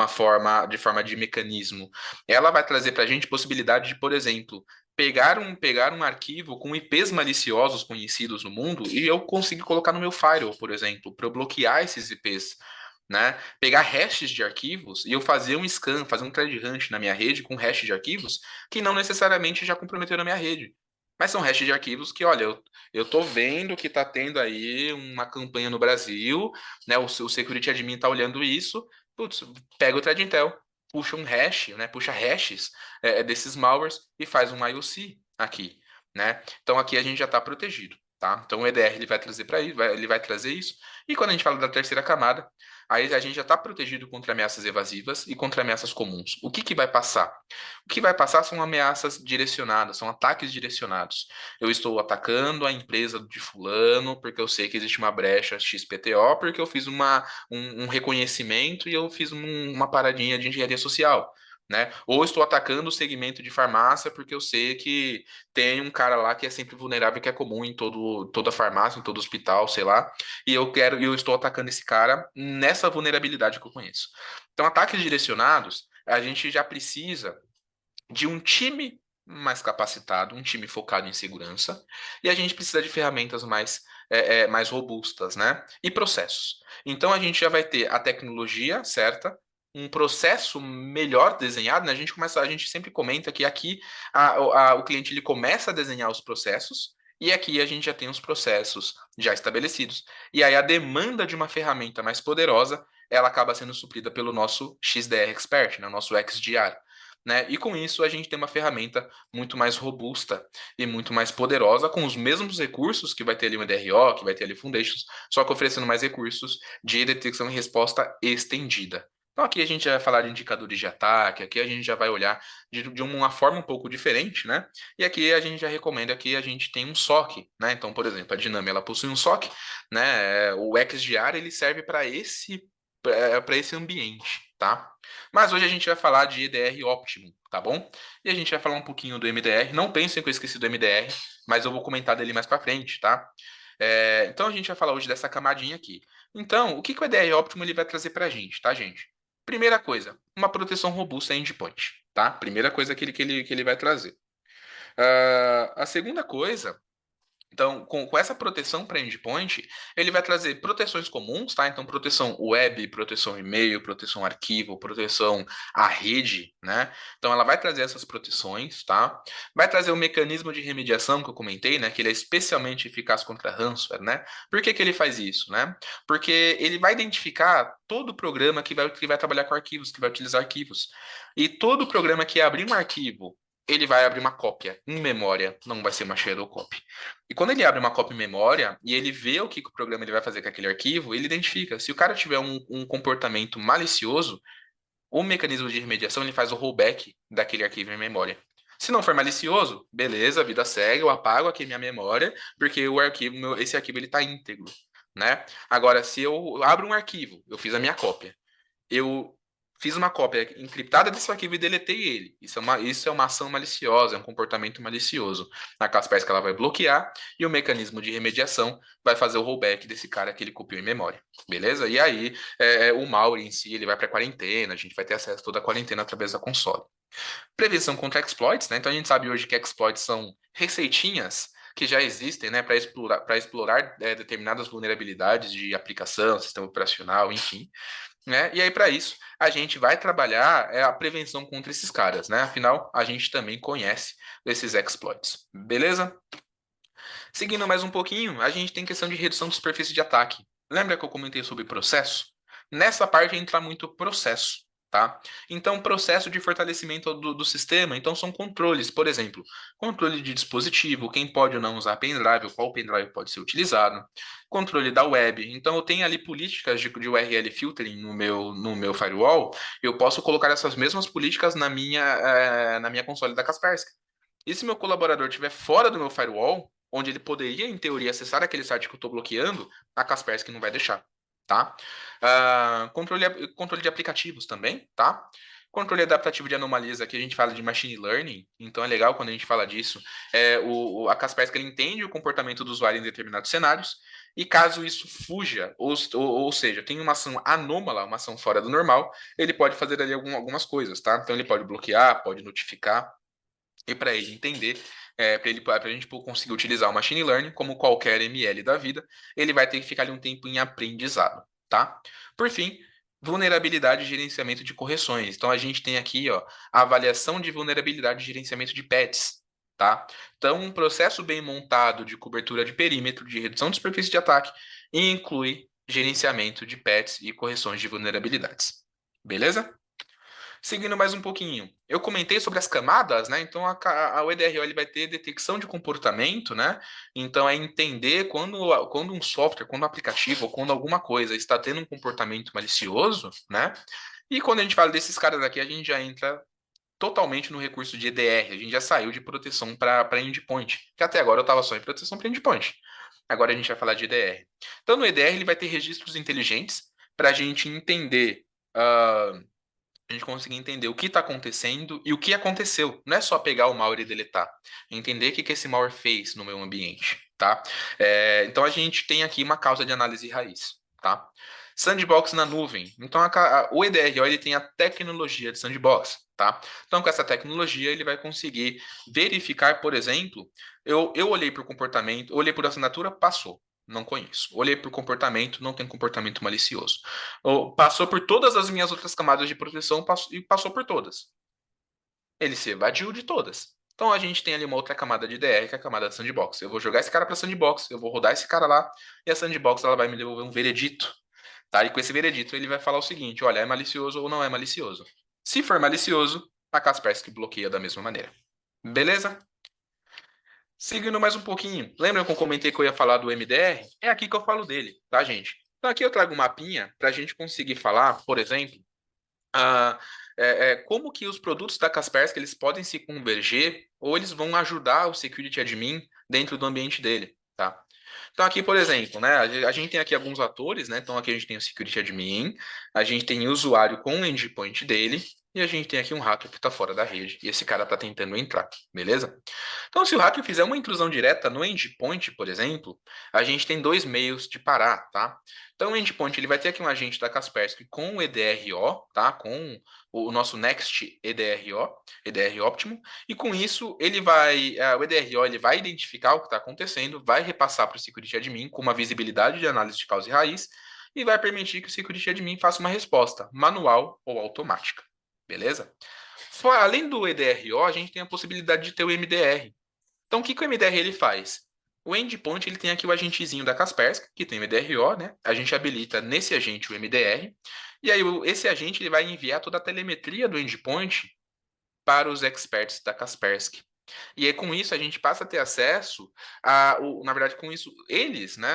forma de mecanismo. Ela vai trazer para a gente possibilidade de, por exemplo, pegar um arquivo com IPs maliciosos conhecidos no mundo e eu conseguir colocar no meu firewall, por exemplo, para eu bloquear esses IPs, né? Pegar hashes de arquivos e eu fazer um scan, fazer um thread hunt na minha rede com hash de arquivos que não necessariamente já comprometeram a minha rede. Mas são hashes de arquivos que, olha, eu tô vendo que tá tendo aí uma campanha no Brasil, né? O security admin tá olhando isso, putz, pega o thread intel, puxa um hash, né? Puxa hashes desses malwares e faz um IOC aqui, né? Então aqui a gente já está protegido. Tá? Então o EDR ele vai trazer para isso, ele vai trazer isso. E quando a gente fala da terceira camada, aí a gente já está protegido contra ameaças evasivas e contra ameaças comuns. O que vai passar? O que vai passar são ameaças direcionadas, são ataques direcionados. Eu estou atacando a empresa de fulano porque eu sei que existe uma brecha XPTO, porque eu fiz um reconhecimento e eu fiz uma paradinha de engenharia social. Né? Ou estou atacando o segmento de farmácia porque eu sei que tem um cara lá que é sempre vulnerável, que é comum em toda farmácia, em todo hospital, sei lá, e eu estou atacando esse cara nessa vulnerabilidade que eu conheço. Então, ataques direcionados, a gente já precisa de um time mais capacitado, um time focado em segurança, e a gente precisa de ferramentas mais robustas, né? E processos. Então a gente já vai ter a tecnologia certa, um processo melhor desenhado, né? A gente sempre comenta que aqui o cliente ele começa a desenhar os processos, e aqui a gente já tem os processos já estabelecidos. E aí a demanda de uma ferramenta mais poderosa, ela acaba sendo suprida pelo nosso XDR Expert, né? O nosso XDR. Né? E com isso a gente tem uma ferramenta muito mais robusta e muito mais poderosa, com os mesmos recursos que vai ter ali o EDRO, que vai ter ali Foundations, só que oferecendo mais recursos de detecção e resposta estendida. Então aqui a gente vai falar de indicadores de ataque, aqui a gente já vai olhar de uma forma um pouco diferente, né? E aqui a gente já recomenda que a gente tenha um SOC, né? Então, por exemplo, a Dinami ela possui um SOC, né? O XDR ele serve para esse para esse ambiente, tá? Mas hoje a gente vai falar de EDR Optimum, tá bom? E a gente vai falar um pouquinho do MDR. Não pensem que eu esqueci do MDR, mas eu vou comentar dele mais para frente, tá? Então a gente vai falar hoje dessa camadinha aqui. Então, o que que o EDR Optimum ele vai trazer para a gente, tá, gente? Primeira coisa, uma proteção robusta endpoint, tá? Primeira coisa que ele vai trazer. A segunda coisa, então, com essa proteção para endpoint, ele vai trazer proteções comuns, tá? Então, proteção web, proteção e-mail, proteção arquivo, proteção à rede, né? Então, ela vai trazer essas proteções, tá? Vai trazer o mecanismo de remediação que eu comentei, né? Que ele é especialmente eficaz contra ransomware, né? Por que que ele faz isso, né? Porque ele vai identificar todo programa que vai trabalhar com arquivos, que vai utilizar arquivos. E todo programa que abrir um arquivo, ele vai abrir uma cópia em memória, não vai ser uma shadow copy. E quando ele abre uma cópia em memória e ele vê o que o programa ele vai fazer com aquele arquivo, ele identifica. Se o cara tiver um comportamento malicioso, o mecanismo de remediação ele faz o rollback daquele arquivo em memória. Se não for malicioso, beleza, a vida segue, eu apago aqui minha memória, porque esse arquivo ele está íntegro, né? Agora, se eu abro um arquivo, eu fiz a minha cópia, eu fiz uma cópia encriptada desse arquivo e deletei ele. Isso é uma ação maliciosa, é um comportamento malicioso. A Kaspersky ela vai bloquear e o mecanismo de remediação vai fazer o rollback desse cara que ele copiou em memória. Beleza? E aí, o malware em si, ele vai para quarentena, a gente vai ter acesso a toda a quarentena através da console. Prevenção contra exploits, né? Então a gente sabe hoje que exploits são receitinhas que já existem, né, para explorar determinadas vulnerabilidades de aplicação, sistema operacional, enfim, né? E aí, para isso, a gente vai trabalhar a prevenção contra esses caras, né? Afinal, a gente também conhece esses exploits. Beleza? Seguindo mais um pouquinho, a gente tem questão de redução de superfície de ataque. Lembra que eu comentei sobre processo? Nessa parte entra muito processo, tá? Então, processo de fortalecimento do sistema. Então, são controles, por exemplo, controle de dispositivo, quem pode ou não usar pendrive, qual pendrive pode ser utilizado. Controle da web. Então, eu tenho ali políticas de URL filtering no meu firewall. Eu posso colocar essas mesmas políticas na minha console da Kaspersky. E se meu colaborador estiver fora do meu firewall, onde ele poderia, em teoria, acessar aquele site que eu estou bloqueando, a Kaspersky não vai deixar, tá? Controle de aplicativos também, tá? Controle adaptativo de anomalias, aqui a gente fala de machine learning, então é legal quando a gente fala disso. A Kaspersky ele entende o comportamento do usuário em determinados cenários, e caso isso fuja, ou seja, tem uma ação anômala, uma ação fora do normal, ele pode fazer ali algumas coisas, tá? Então ele pode bloquear, pode notificar, e para ele entender, para a gente conseguir utilizar o machine learning como qualquer ML da vida, ele vai ter que ficar ali um tempo em aprendizado, tá? Por fim, vulnerabilidade e gerenciamento de correções. Então a gente tem aqui, ó, a avaliação de vulnerabilidade e gerenciamento de patches, tá? Então um processo bem montado de cobertura de perímetro, de redução de superfície de ataque, inclui gerenciamento de patches e correções de vulnerabilidades. Beleza? Seguindo mais um pouquinho, eu comentei sobre as camadas, né? Então o EDRO ele vai ter detecção de comportamento, né? Então é entender quando um software, quando um aplicativo, ou quando alguma coisa está tendo um comportamento malicioso, né? E quando a gente fala desses caras aqui, a gente já entra totalmente no recurso de EDR, a gente já saiu de proteção para endpoint, que até agora eu estava só em proteção para endpoint. Agora a gente vai falar de EDR. Então no EDR ele vai ter registros inteligentes para a gente entender. A gente conseguir entender o que está acontecendo e o que aconteceu. Não é só pegar o malware e deletar. É entender o que, que esse malware fez no meu ambiente, tá? Então a gente tem aqui uma causa de análise raiz, tá? Sandbox na nuvem. Então o EDRO ele tem a tecnologia de sandbox, tá? Então com essa tecnologia ele vai conseguir verificar, por exemplo, eu olhei por comportamento, olhei por assinatura, passou. Não conheço. Olhei por comportamento, não tem comportamento malicioso. Passou por todas as minhas outras camadas de proteção e passou por todas. Ele se evadiu de todas. Então a gente tem ali uma outra camada de DR, que é a camada de sandbox. Eu vou jogar esse cara para sandbox, eu vou rodar esse cara lá, e a sandbox ela vai me devolver um veredito. Tá? E com esse veredito ele vai falar o seguinte: olha, é malicioso ou não é malicioso. Se for malicioso, a Kaspersky bloqueia da mesma maneira. Beleza? Seguindo mais um pouquinho, lembra que eu comentei que eu ia falar do MDR? É aqui que eu falo dele, tá, gente? Então aqui eu trago um mapinha para a gente conseguir falar, por exemplo, ah, como que os produtos da Kaspersky eles podem se converger ou eles vão ajudar o security admin dentro do ambiente dele, tá? Então aqui, por exemplo, né, a gente tem aqui alguns atores, né? Então aqui a gente tem o security admin, a gente tem o usuário com o endpoint dele, e a gente tem aqui um hacker que está fora da rede, e esse cara está tentando entrar, beleza? Então, se o hacker fizer uma intrusão direta no endpoint, por exemplo, a gente tem dois meios de parar, tá? Então, o endpoint ele vai ter aqui um agente da Kaspersky com o EDRO, tá? Com o nosso Next EDRO, EDR Optimo, e com isso o EDRO ele vai identificar o que está acontecendo, vai repassar para o Security Admin com uma visibilidade de análise de causa e raiz, e vai permitir que o Security Admin faça uma resposta manual ou automática, beleza? Além do EDRO, a gente tem a possibilidade de ter o MDR. Então, o que o MDR ele faz? O endpoint ele tem aqui o agentezinho da Kaspersky, que tem o MDRO, né? A gente habilita nesse agente o MDR, e aí esse agente ele vai enviar toda a telemetria do endpoint para os experts da Kaspersky. E aí, com isso, a gente passa a ter acesso na verdade, com isso, eles, né,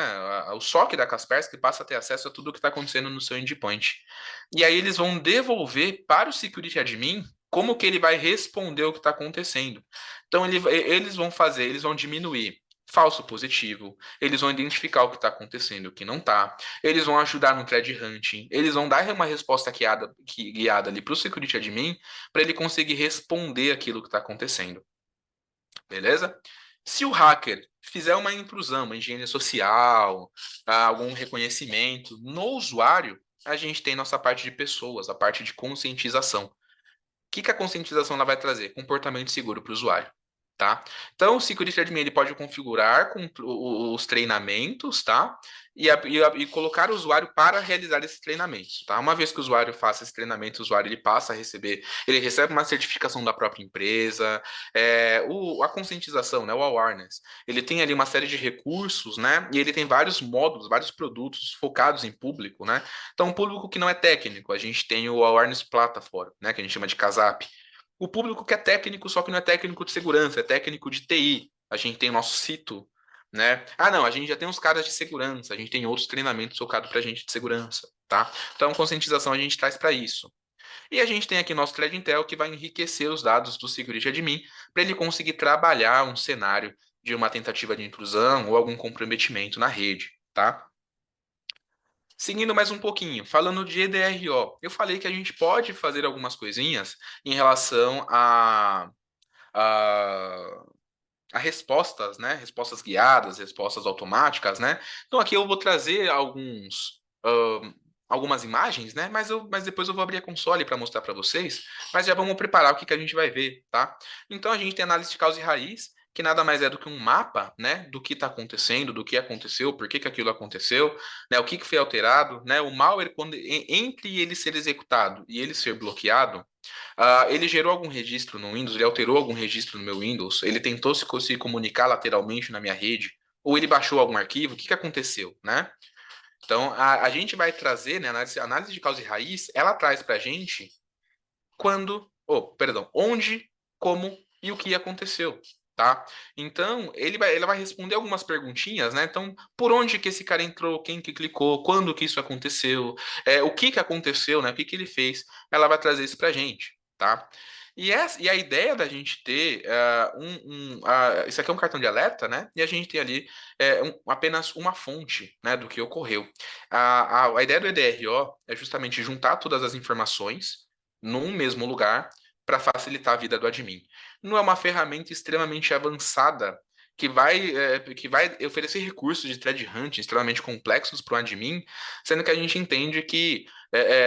o SOC da Kaspersky passa a ter acesso a tudo o que está acontecendo no seu endpoint. E aí eles vão devolver para o security admin como que ele vai responder o que está acontecendo. Então, eles vão diminuir falso positivo, eles vão identificar o que está acontecendo e o que não está, eles vão ajudar no thread hunting, eles vão dar uma resposta guiada ali para o security admin para ele conseguir responder aquilo que está acontecendo. Beleza? Se o hacker fizer uma intrusão, uma engenharia social, algum reconhecimento no usuário, a gente tem nossa parte de pessoas, a parte de conscientização. O que a conscientização ela vai trazer? Comportamento seguro para o usuário. Tá? Então, o Security Admin ele pode configurar com os treinamentos, tá? E colocar o usuário para realizar esses treinamentos, tá? Uma vez que o usuário faça esse treinamento, o usuário ele passa a receber, ele recebe uma certificação da própria empresa, a conscientização, né? O awareness, ele tem ali uma série de recursos, né? E ele tem vários módulos, vários produtos focados em público, né? Então, um público que não é técnico, a gente tem o Awareness Platform, né? Que a gente chama de CASAP. O público que é técnico, só que não é técnico de segurança, é técnico de TI. A gente tem o nosso CITO, né? Ah, não, a gente já tem uns caras de segurança, a gente tem outros treinamentos focados para gente de segurança, tá? Então, conscientização a gente traz para isso. E a gente tem aqui nosso Threat Intel que vai enriquecer os dados do Security Admin para ele conseguir trabalhar um cenário de uma tentativa de intrusão ou algum comprometimento na rede, tá? Seguindo mais um pouquinho, falando de EDRO, eu falei que a gente pode fazer algumas coisinhas em relação a, a respostas, né? Respostas guiadas, respostas automáticas, né? Então aqui eu vou trazer algumas imagens, né? Mas depois eu vou abrir a console para mostrar para vocês. Mas já vamos preparar o que a gente vai ver, tá? Então a gente tem análise de causa e raiz, que nada mais é do que um mapa, né? Do que está acontecendo, do que aconteceu, por que aquilo aconteceu, né? O que foi alterado, né? O malware, entre ele ser executado e ele ser bloqueado, ele gerou algum registro no Windows, ele alterou algum registro no meu Windows, ele tentou se comunicar lateralmente na minha rede, ou ele baixou algum arquivo, o que aconteceu, né? Então, a gente vai trazer, né, análise de causa e raiz, ela traz para a gente onde, como e o que aconteceu, tá? Então, ela vai responder algumas perguntinhas, né? Então, por onde que esse cara entrou, quem que clicou, quando que isso aconteceu, o que que aconteceu, né? O que que ele fez? Ela vai trazer isso pra gente, tá? E a ideia da gente ter isso aqui é um cartão de alerta, né? E a gente tem ali apenas uma fonte, né, do que ocorreu. A ideia do EDRO é justamente juntar todas as informações num mesmo lugar para facilitar a vida do admin. Não é uma ferramenta extremamente avançada que vai oferecer recursos de thread hunting extremamente complexos para o admin, sendo que a gente entende que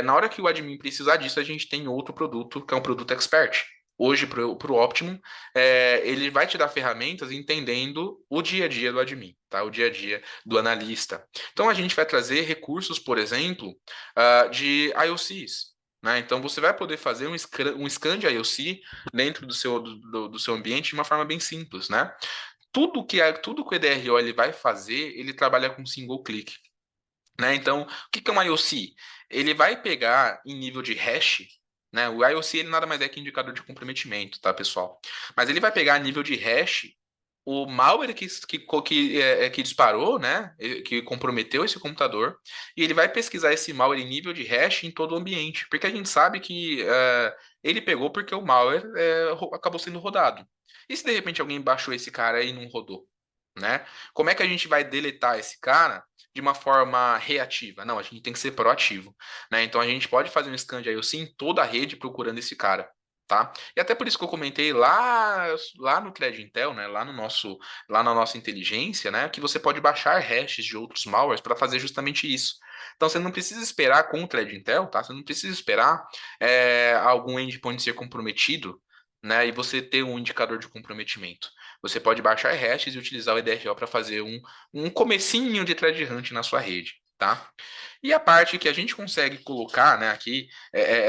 na hora que o admin precisar disso, a gente tem outro produto, que é um produto expert. Hoje, para o Optimum, ele vai te dar ferramentas entendendo o dia a dia do admin, tá? O dia a dia do analista. Então, a gente vai trazer recursos, por exemplo, de IOCs. Né? Então, você vai poder fazer um scan de IOC dentro do seu ambiente de uma forma bem simples. Né? Tudo que o EDRO ele vai fazer, ele trabalha com single click. Né? Então, o que é um IOC? Ele vai pegar em nível de hash, né? O IOC ele nada mais é que indicador de comprometimento, tá, pessoal? Mas ele vai pegar a nível de hash o malware que disparou, né? Que comprometeu esse computador, e ele vai pesquisar esse malware em nível de hash em todo o ambiente, porque a gente sabe que ele pegou porque o malware acabou sendo rodado. E se de repente alguém baixou esse cara e não rodou? né? Como é que a gente vai deletar esse cara de uma forma reativa? Não, a gente tem que ser proativo, né? Então a gente pode fazer um scan de IOC em toda a rede procurando esse cara. Tá? E até por isso que eu comentei lá no Thread Intel, né, lá na nossa inteligência, né, que você pode baixar hashes de outros malwares para fazer justamente isso. Então você não precisa esperar com o Thread Intel, tá? Você não precisa esperar algum endpoint ser comprometido, né, e você ter um indicador de comprometimento. Você pode baixar hashes e utilizar o EDRO para fazer um comecinho de thread hunt na sua rede, tá? E a parte que a gente consegue colocar, né, aqui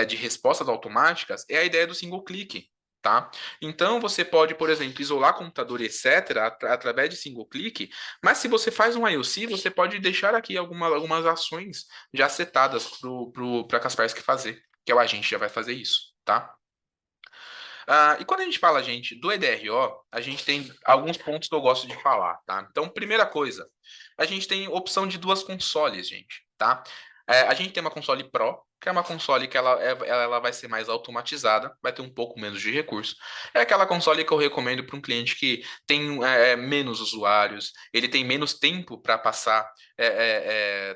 de respostas automáticas é a ideia do single click, tá? Então você pode, por exemplo, isolar computador, etc., através de single click, mas se você faz um IOC, você pode deixar aqui algumas ações já setadas para Kaspersky fazer, que é o agente já vai fazer isso, tá? E quando a gente fala, gente, do EDRO, a gente tem alguns pontos que eu gosto de falar, tá? Então, primeira coisa, a gente tem opção de duas consoles, gente, tá? A gente tem uma console Pro, que é uma console que ela vai ser mais automatizada, vai ter um pouco menos de recurso. É aquela console que eu recomendo para um cliente que tem menos usuários, ele tem menos tempo para passar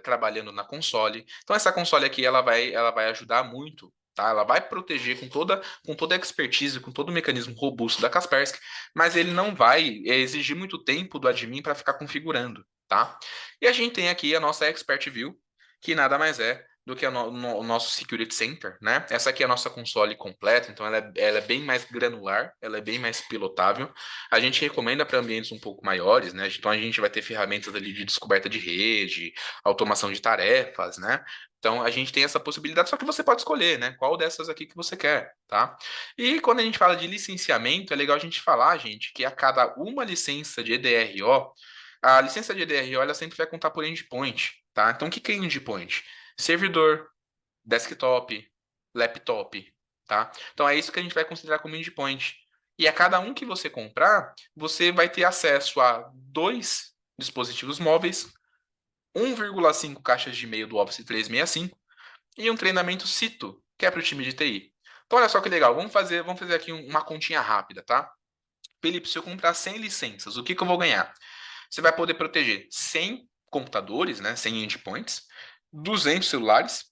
trabalhando na console. Então, essa console aqui, ela vai ajudar muito, tá? Ela vai proteger com toda a expertise, com todo o mecanismo robusto da Kaspersky, mas ele não vai exigir muito tempo do admin para ficar configurando, tá? E a gente tem aqui a nossa Expert View, que nada mais é do que o nosso Security Center, né? Essa aqui é a nossa console completa, então ela é bem mais granular, ela é bem mais pilotável. A gente recomenda para ambientes um pouco maiores, né? Então a gente vai ter ferramentas ali de descoberta de rede, automação de tarefas, né? Então a gente tem essa possibilidade, só que você pode escolher, né? Qual dessas aqui que você quer, tá? E quando a gente fala de licenciamento, é legal a gente falar, gente, que a cada uma licença de EDRO, a licença de EDRO ela sempre vai contar por endpoint, tá? Então o que é endpoint? Servidor, desktop, laptop, tá? Então é isso que a gente vai considerar como endpoint. E a cada um que você comprar, você vai ter acesso a 2 dispositivos móveis, 1,5 caixas de e-mail do Office 365 e um treinamento Cito, que é para o time de TI. Então, olha só que legal. Vamos fazer aqui uma continha rápida, tá? Felipe, se eu comprar 100 licenças, o que eu vou ganhar? Você vai poder proteger 100 computadores, né? 100 endpoints, 200 celulares,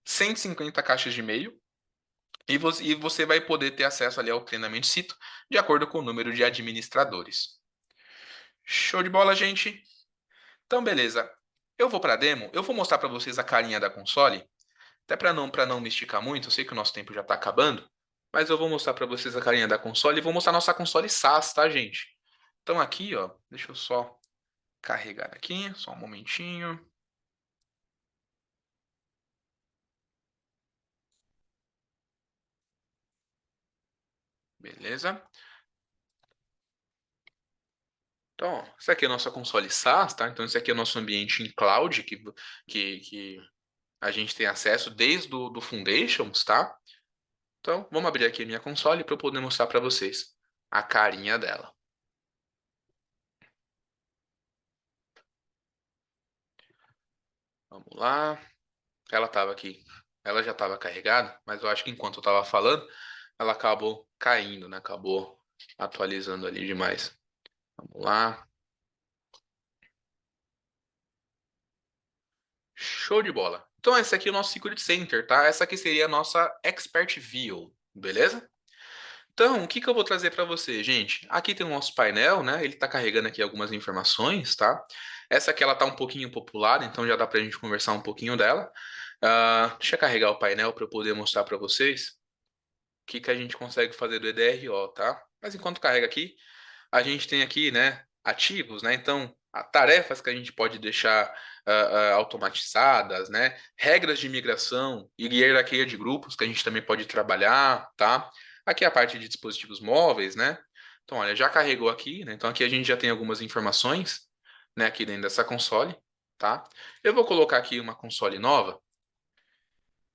150 caixas de e-mail e você vai poder ter acesso ali ao treinamento Cito de acordo com o número de administradores. Show de bola, gente? Então, beleza. Eu vou para a demo, eu vou mostrar para vocês a carinha da console. Até para não me esticar muito, eu sei que o nosso tempo já está acabando, mas eu vou mostrar para vocês a carinha da console e vou mostrar nossa console SaaS, tá, gente? Então aqui, ó, deixa eu só carregar aqui, só um momentinho. Beleza? Então, ó, essa aqui é a nossa console SaaS, tá? Então esse aqui é o nosso ambiente em cloud que a gente tem acesso desde do Foundations, tá? Então, vamos abrir aqui a minha console para eu poder mostrar para vocês a carinha dela. Vamos lá. Ela estava aqui, ela já estava carregada, mas eu acho que enquanto eu estava falando, ela acabou caindo, né? Acabou atualizando ali demais. Vamos lá. Show de bola. Então, esse aqui é o nosso Security Center, tá? Essa aqui seria a nossa Expert View, beleza? Então, o que eu vou trazer para você, gente? Aqui tem o nosso painel, né? Ele está carregando aqui algumas informações, tá? Essa aqui ela tá um pouquinho popular, então já dá para a gente conversar um pouquinho dela. Deixa eu carregar o painel para eu poder mostrar para vocês o que a gente consegue fazer do EDRO, tá? Mas enquanto carrega aqui, a gente tem aqui, né, ativos, né? Então, tarefas que a gente pode deixar automatizadas, né? Regras de migração e hierarquia de grupos que a gente também pode trabalhar, tá? Aqui é a parte de dispositivos móveis, né? Então, olha, já carregou aqui, né? Então aqui a gente já tem algumas informações, né, aqui dentro dessa console, tá? Eu vou colocar aqui uma console nova.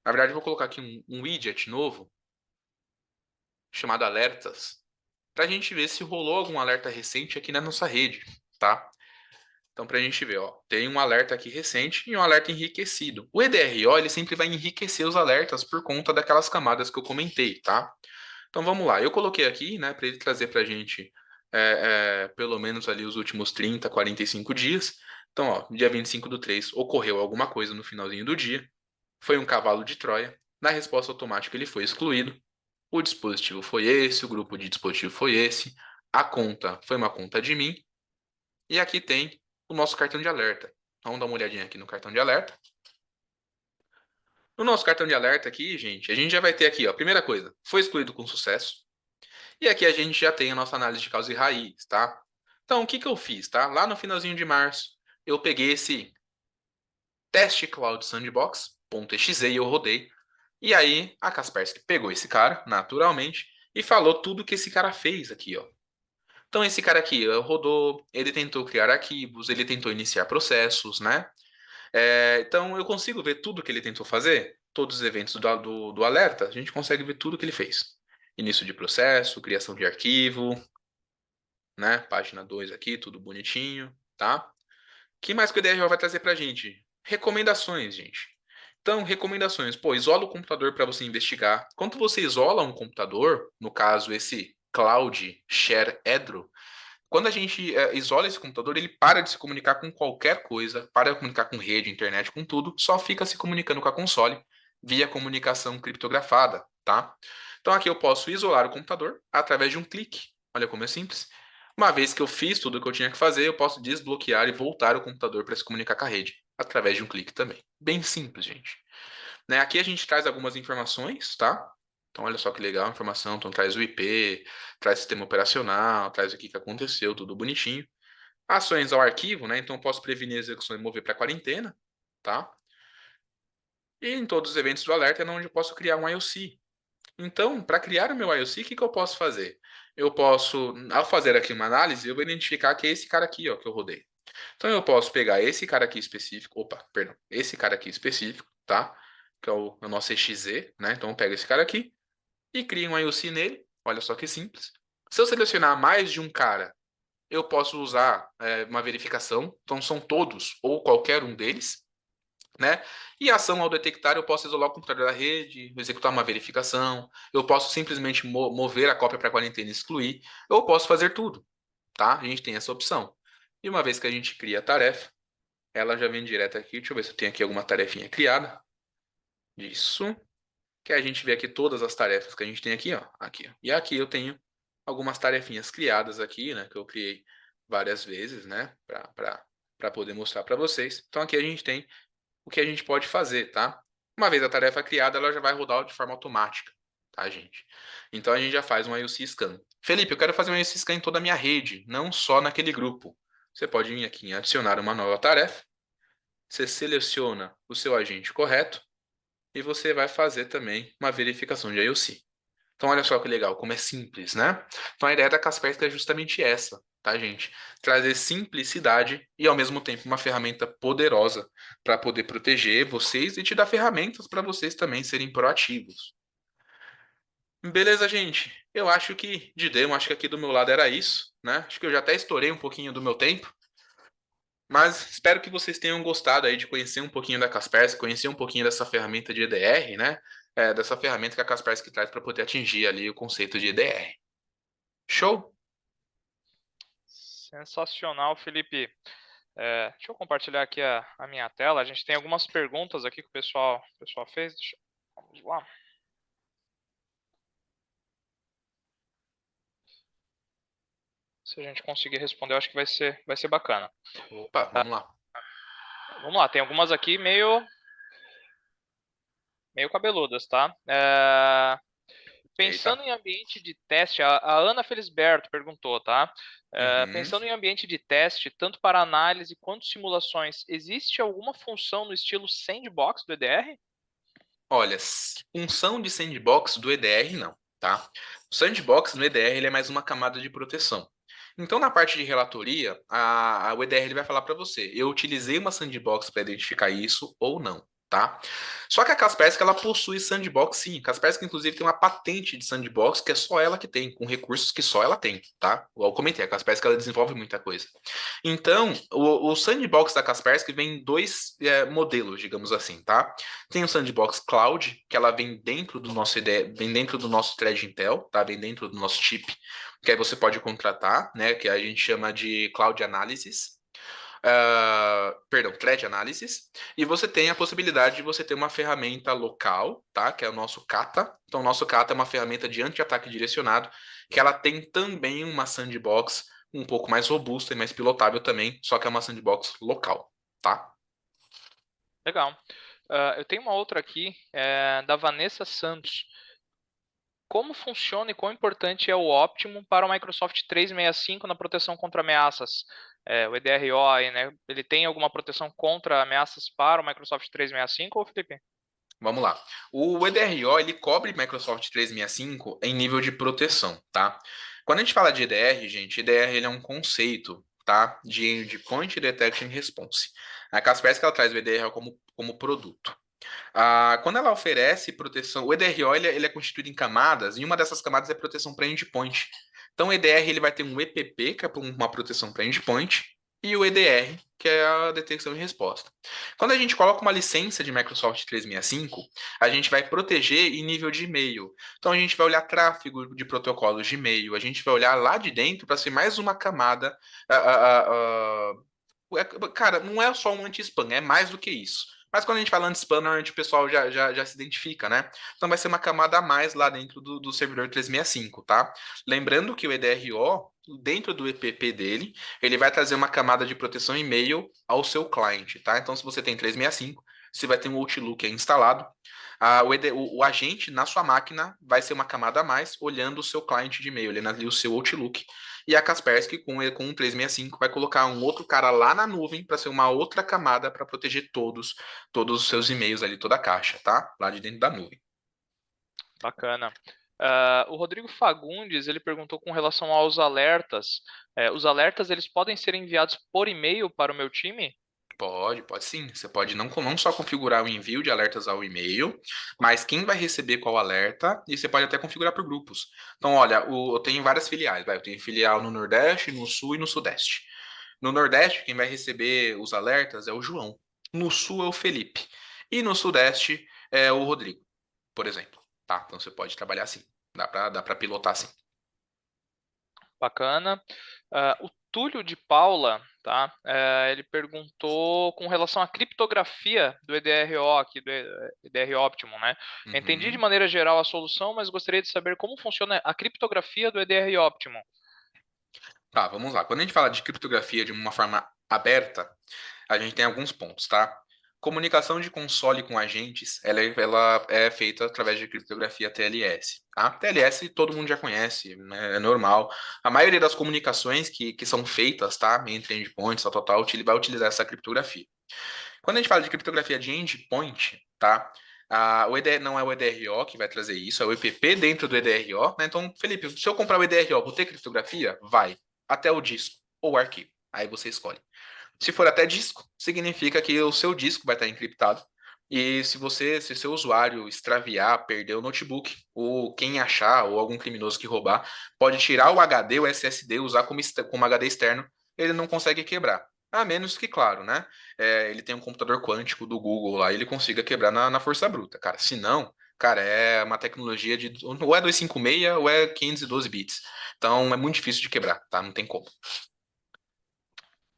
Na verdade, eu vou colocar aqui um widget novo chamado alertas, para a gente ver se rolou algum alerta recente aqui na nossa rede, tá? Então, para a gente ver, ó, tem um alerta aqui recente e um alerta enriquecido. O EDRO, ele sempre vai enriquecer os alertas por conta daquelas camadas que eu comentei, tá? Então, vamos lá. Eu coloquei aqui, né, para ele trazer para a gente pelo menos ali os últimos 30, 45 dias. Então, ó, dia 25/3 ocorreu alguma coisa no finalzinho do dia, foi um cavalo de Troia, na resposta automática ele foi excluído, o dispositivo foi esse, o grupo de dispositivo foi esse, a conta foi uma conta de mim, e aqui tem o nosso cartão de alerta. Vamos dar uma olhadinha aqui no cartão de alerta. No nosso cartão de alerta aqui, gente, a gente já vai ter aqui, ó, primeira coisa, foi excluído com sucesso. E aqui a gente já tem a nossa análise de causa e raiz, tá? Então, o que que eu fiz, tá? Lá no finalzinho de março, eu peguei esse teste Cloud Sandbox.exe e eu rodei. E aí, a Kaspersky pegou esse cara, naturalmente, e falou tudo que esse cara fez aqui, ó. Então, esse cara aqui rodou, ele tentou criar arquivos, ele tentou iniciar processos, né? Então, eu consigo ver tudo que ele tentou fazer, todos os eventos do alerta, a gente consegue ver tudo que ele fez. Início de processo, criação de arquivo, né? Página 2 aqui, tudo bonitinho, tá? O que mais que o DRO vai trazer pra gente? Recomendações, gente. Então, recomendações. Pô, isola o computador para você investigar. Quando você isola um computador, no caso esse Cloud Share Edro, quando a gente isola esse computador, ele para de se comunicar com qualquer coisa, para de comunicar com rede, internet, com tudo, só fica se comunicando com a console via comunicação criptografada, tá? Então aqui eu posso isolar o computador através de um clique. Olha como é simples. Uma vez que eu fiz tudo o que eu tinha que fazer, eu posso desbloquear e voltar o computador para se comunicar com a rede, através de um clique também. Bem simples, gente. Né? Aqui a gente traz algumas informações, tá? Então, olha só que legal a informação. Então, traz o IP, traz sistema operacional, traz o que aconteceu, tudo bonitinho. Ações ao arquivo, né? Então, eu posso prevenir a execução e mover para quarentena, tá? E em todos os eventos do alerta é onde eu posso criar um IOC. Então, para criar o meu IOC, o que eu posso fazer? Eu posso, ao fazer aqui uma análise, eu vou identificar que é esse cara aqui, ó, que eu rodei. Então, eu posso pegar esse cara aqui específico, opa, perdão, esse cara aqui específico, tá? Que é o nosso EXE, né? Então, eu pego esse cara aqui e crio um IOC nele. Olha só que simples. Se eu selecionar mais de um cara, eu posso usar uma verificação. Então, são todos ou qualquer um deles, né? E a ação ao detectar, eu posso isolar o computador da rede, executar uma verificação, eu posso simplesmente mover a cópia para a quarentena e excluir, eu posso fazer tudo, tá? A gente tem essa opção. E uma vez que a gente cria a tarefa, ela já vem direto aqui. Deixa eu ver se eu tenho aqui alguma tarefinha criada. Isso. Que a gente vê aqui todas as tarefas que a gente tem aqui, ó. Aqui, ó. E aqui eu tenho algumas tarefinhas criadas aqui, né? Que eu criei várias vezes, né? Para poder mostrar para vocês. Então aqui a gente tem o que a gente pode fazer, tá? Uma vez a tarefa criada, ela já vai rodar de forma automática, tá, gente? Então a gente já faz um IOC scan. Felipe, eu quero fazer um IOC scan em toda a minha rede, não só naquele grupo. Você pode vir aqui em adicionar uma nova tarefa. Você seleciona o seu agente correto e você vai fazer também uma verificação de IOC. Então, olha só que legal, como é simples, né? Então, a ideia da Kaspersky é justamente essa, tá, gente? Trazer simplicidade e, ao mesmo tempo, uma ferramenta poderosa para poder proteger vocês e te dar ferramentas para vocês também serem proativos. Beleza, gente? Eu acho que, de demo, acho que aqui do meu lado era isso, né? Acho que eu já até estourei um pouquinho do meu tempo. Mas espero que vocês tenham gostado aí de conhecer um pouquinho da Kaspersky, conhecer um pouquinho dessa ferramenta de EDR, né? Dessa ferramenta que a Kaspersky traz para poder atingir ali o conceito de EDR. Show? Sensacional, Felipe. Deixa eu compartilhar aqui a minha tela. A gente tem algumas perguntas aqui que o pessoal fez. Vamos lá. Se a gente conseguir responder, eu acho que vai ser bacana. Opa, vamos lá. Vamos lá, tem algumas aqui meio cabeludas, tá? Eita. Pensando em ambiente de teste, a Ana Felisberto perguntou, tá? Uhum. Pensando em ambiente de teste, tanto para análise quanto simulações, existe alguma função no estilo sandbox do EDR? Olha, função de sandbox do EDR não, tá? O sandbox no EDR ele é mais uma camada de proteção. Então, na parte de relatoria, o EDR ele vai falar para você: eu utilizei uma sandbox para identificar isso ou não. tá? Só que a Kaspersky, ela possui sandbox, sim. A Kaspersky, inclusive, tem uma patente de sandbox que é só ela que tem, com recursos que só ela tem, tá? Igual eu comentei, a Kaspersky, ela desenvolve muita coisa. Então, o sandbox da Kaspersky vem em dois modelos, digamos assim, tá? Tem o sandbox cloud, que ela vem dentro do nosso vem dentro do nosso thread Intel, tá? Vem dentro do nosso chip, que aí você pode contratar, né? Que a gente chama de cloud analysis. Perdão, thread analysis, e você tem a possibilidade de você ter uma ferramenta local, tá? Que é o nosso Kata. Então, o nosso Kata é uma ferramenta de anti-ataque direcionado, que ela tem também uma sandbox um pouco mais robusta e mais pilotável também, só que é uma sandbox local, tá? Legal. Eu tenho uma outra aqui, da Vanessa Santos. Como funciona e quão importante é o Optimum para o Microsoft 365 na proteção contra ameaças? O EDRO aí, né? Ele tem alguma proteção contra ameaças para o Microsoft 365, ou Felipe? Vamos lá. O EDRO, ele cobre Microsoft 365 em nível de proteção, tá? Quando a gente fala de EDR, gente, EDR ele é um conceito, tá? De Point Detection Response. A Kaspersky, ela traz o EDR como produto. Quando ela oferece proteção, o EDRO ele é constituído em camadas, e uma dessas camadas é proteção para endpoint. Então, o EDR ele vai ter um EPP, que é uma proteção para endpoint, e o EDR, que é a detecção e resposta. Quando a gente coloca uma licença de Microsoft 365, a gente vai proteger em nível de e-mail. Então, a gente vai olhar tráfego de protocolos de e-mail, a gente vai olhar lá de dentro para ser mais uma camada. Cara, não é só um anti-spam, é mais do que isso. Mas quando a gente fala anti-spam, normalmente o pessoal já se identifica, né? Então vai ser uma camada a mais lá dentro do servidor 365, tá? Lembrando que o EDRO, dentro do EPP dele, ele vai trazer uma camada de proteção e-mail ao seu cliente, tá? Então, se você tem 365, você vai ter um Outlook aí instalado. O agente na sua máquina vai ser uma camada a mais, olhando o seu cliente de e-mail, olhando ali o seu Outlook. E a Kaspersky, com o 365, vai colocar um outro cara lá na nuvem para ser uma outra camada para proteger todos os seus e-mails ali, toda a caixa, tá? Lá de dentro da nuvem. Bacana. O Rodrigo Fagundes, ele perguntou com relação aos alertas. Os alertas, eles podem ser enviados por e-mail para o meu time? Pode sim. Você pode não só configurar o envio de alertas ao e-mail, mas quem vai receber qual alerta, e você pode até configurar por grupos. Então, olha, eu tenho várias filiais, vai. Eu tenho filial no Nordeste, no Sul e no Sudeste. No Nordeste, quem vai receber os alertas é o João. No Sul é o Felipe. E no Sudeste é o Rodrigo, por exemplo. Tá? Então você pode trabalhar assim. Dá pra pilotar assim. Bacana. O Túlio de Paula, tá? Ele perguntou com relação à criptografia do EDRO aqui, do EDR Optimum, né? Entendi de Uhum. maneira geral a solução, mas gostaria de saber como funciona a criptografia do EDR Optimum. Tá, vamos lá. Quando a gente fala de criptografia de uma forma aberta, a gente tem alguns pontos, tá? Comunicação de console com agentes, ela é feita através de criptografia TLS, tá? TLS todo mundo já conhece, né? É normal. A maioria das comunicações que são feitas, tá? Entre endpoints, tal, vai utilizar essa criptografia. Quando a gente fala de criptografia de endpoint, tá? O ED, não é o EDRO que vai trazer isso, é o EPP dentro do EDRO, né? Então, Felipe, se eu comprar o EDRO, vou ter criptografia? Vai. Até o disco ou o arquivo. Aí você escolhe. Se for até disco, significa que o seu disco vai estar encriptado. E se seu usuário extraviar, perder o notebook, ou quem achar, ou algum criminoso que roubar, pode tirar o HD, o SSD, usar como HD externo, ele não consegue quebrar. A menos que, claro, né? Ele tem um computador quântico do Google lá e ele consiga quebrar na força bruta, cara. Se não, cara, é uma tecnologia de. Ou é 256 ou é 512 bits. Então é muito difícil de quebrar, tá? Não tem como.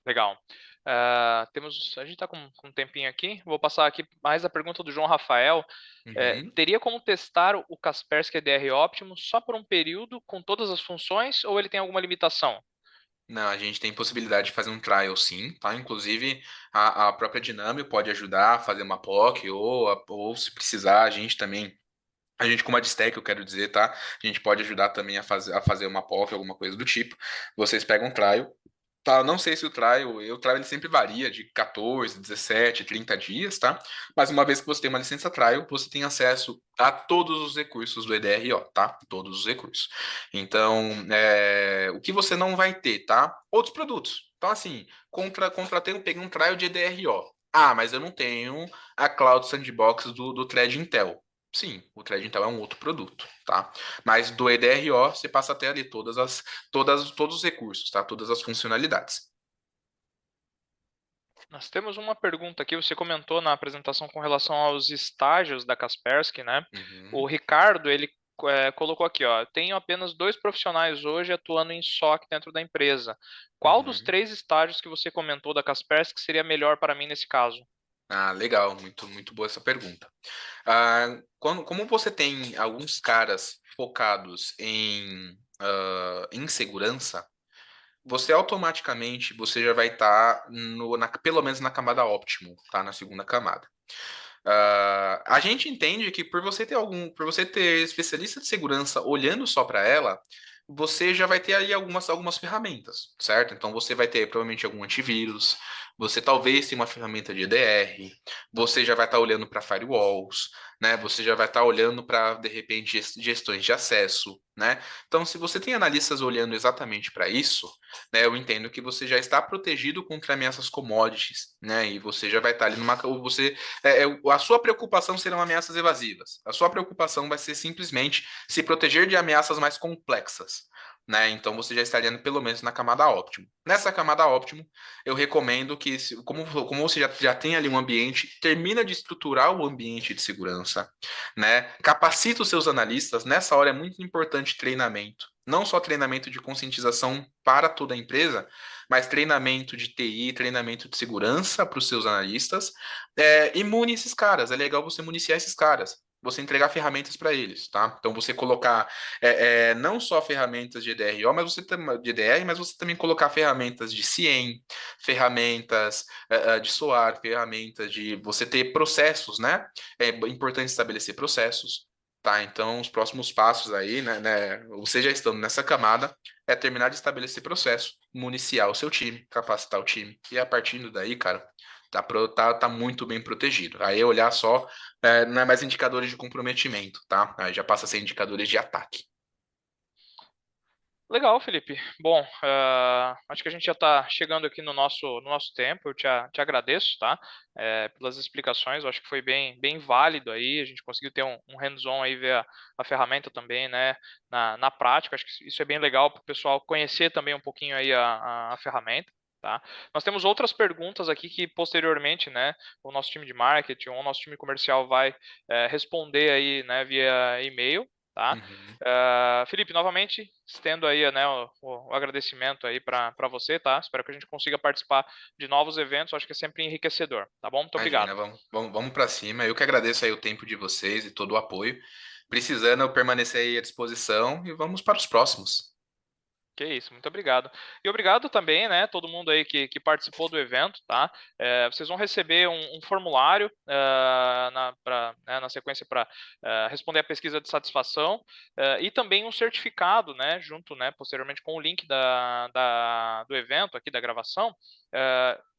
Legal. A gente está com um tempinho aqui. Vou passar aqui mais a pergunta do João Rafael. Uhum. Teria como testar o Kaspersky EDR Optimum só por um período com todas as funções ou ele tem alguma limitação? Não, a gente tem possibilidade de fazer um trial sim, tá? Inclusive, a própria Dinâmio pode ajudar a fazer uma POC, ou se precisar, a gente também, a gente com uma Distec, eu quero dizer, tá? A gente pode ajudar também a fazer uma POC, alguma coisa do tipo. Vocês pegam um trial, tá? Não sei se o trial ele sempre varia de 14, 17, 30 dias, tá? Mas uma vez que você tem uma licença trial, você tem acesso a todos os recursos do EDRO, tá? Todos os recursos. Então, o que você não vai ter, tá? Outros produtos. Então, assim, contratei, peguei um trial de EDRO. Ah, mas eu não tenho a Cloud Sandbox do Thread Intel. Sim, o Thread Intel é um outro produto, tá? Mas do EDRO você passa a ter ali todos os recursos, tá? Todas as funcionalidades. Nós temos uma pergunta aqui, você comentou na apresentação com relação aos estágios da Kaspersky, né? O Uhum, Ricardo, ele colocou aqui, ó, tenho apenas 2 profissionais hoje atuando em SOC dentro da empresa. Qual dos uhum. 3 estágios que você comentou da Kaspersky seria melhor para mim nesse caso? Ah, legal, muito boa essa pergunta. Como você tem alguns caras focados em segurança, você automaticamente você já vai estar pelo menos na camada óptimo, tá? Na segunda camada. A gente entende que por você ter especialista de segurança olhando só para ela, você já vai ter ali algumas ferramentas, certo? Então você vai ter provavelmente algum antivírus, você talvez tenha uma ferramenta de EDR, você já vai estar olhando para firewalls, né? Você já vai estar olhando para, de repente, gestões de acesso, né? Então, se você tem analistas olhando exatamente para isso, né, eu entendo que você já está protegido contra ameaças commodities, né? E você já vai estar ali a sua preocupação serão ameaças evasivas. A sua preocupação vai ser simplesmente se proteger de ameaças mais complexas. Né? Então você já estaria pelo menos na camada óptimo. Nessa camada óptimo, eu recomendo que, como você já tem ali um ambiente, termina de estruturar o ambiente de segurança, né? Capacita os seus analistas. Nessa hora é muito importante treinamento. Não só treinamento de conscientização para toda a empresa, mas treinamento de TI, treinamento de segurança para os seus analistas, e mune esses caras. É legal você municiar esses caras. Você entregar ferramentas para eles, tá? Então você colocar não só ferramentas de EDRO, de EDR, mas você também colocar ferramentas de CIEM, ferramentas de SOAR, ferramentas de você ter processos, né? É importante estabelecer processos, tá? Então os próximos passos aí, você já estando nessa camada, é terminar de estabelecer processo, municiar o seu time, capacitar o time. E a partir daí, cara, tá muito bem protegido. Aí olhar só, não é mais indicadores de comprometimento, tá? Aí já passa a ser indicadores de ataque. Legal, Felipe. Bom, acho que a gente já está chegando aqui no nosso tempo. Eu te agradeço, tá? Pelas explicações. Eu acho que foi bem válido aí. A gente conseguiu ter um hands-on aí, ver a ferramenta também, né? Na prática. Acho que isso é bem legal para o pessoal conhecer também um pouquinho aí a ferramenta. Tá? Nós temos outras perguntas aqui que posteriormente, né, o nosso time de marketing ou o nosso time comercial vai responder aí, né, via e-mail, tá? Uhum. Felipe, novamente, estendo aí, né, o agradecimento aí para você, tá? Espero que a gente consiga participar de novos eventos, acho que é sempre enriquecedor, tá bom? Muito Imagina, obrigado. vamos para cima. Eu que agradeço aí o tempo de vocês e todo o apoio. Precisando, eu permanecer aí à disposição e vamos para os próximos. Que isso, muito obrigado. E obrigado também, né, todo mundo aí que participou do evento, tá? Vocês vão receber um formulário na sequência para responder a pesquisa de satisfação e também um certificado, né, junto, né, posteriormente com o link do evento aqui, da gravação.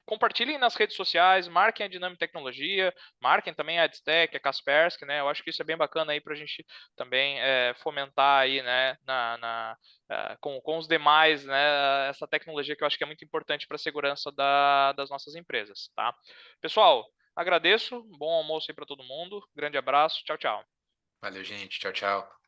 Compartilhem nas redes sociais, marquem a Dinâmica Tecnologia, marquem também a Adstech, a Kaspersky, né? Eu acho que isso é bem bacana aí para a gente também fomentar aí, né, com os demais, né, essa tecnologia que eu acho que é muito importante para a segurança das nossas empresas, tá? Pessoal, agradeço, bom almoço aí para todo mundo, grande abraço, tchau, tchau. Valeu, gente. Tchau, tchau.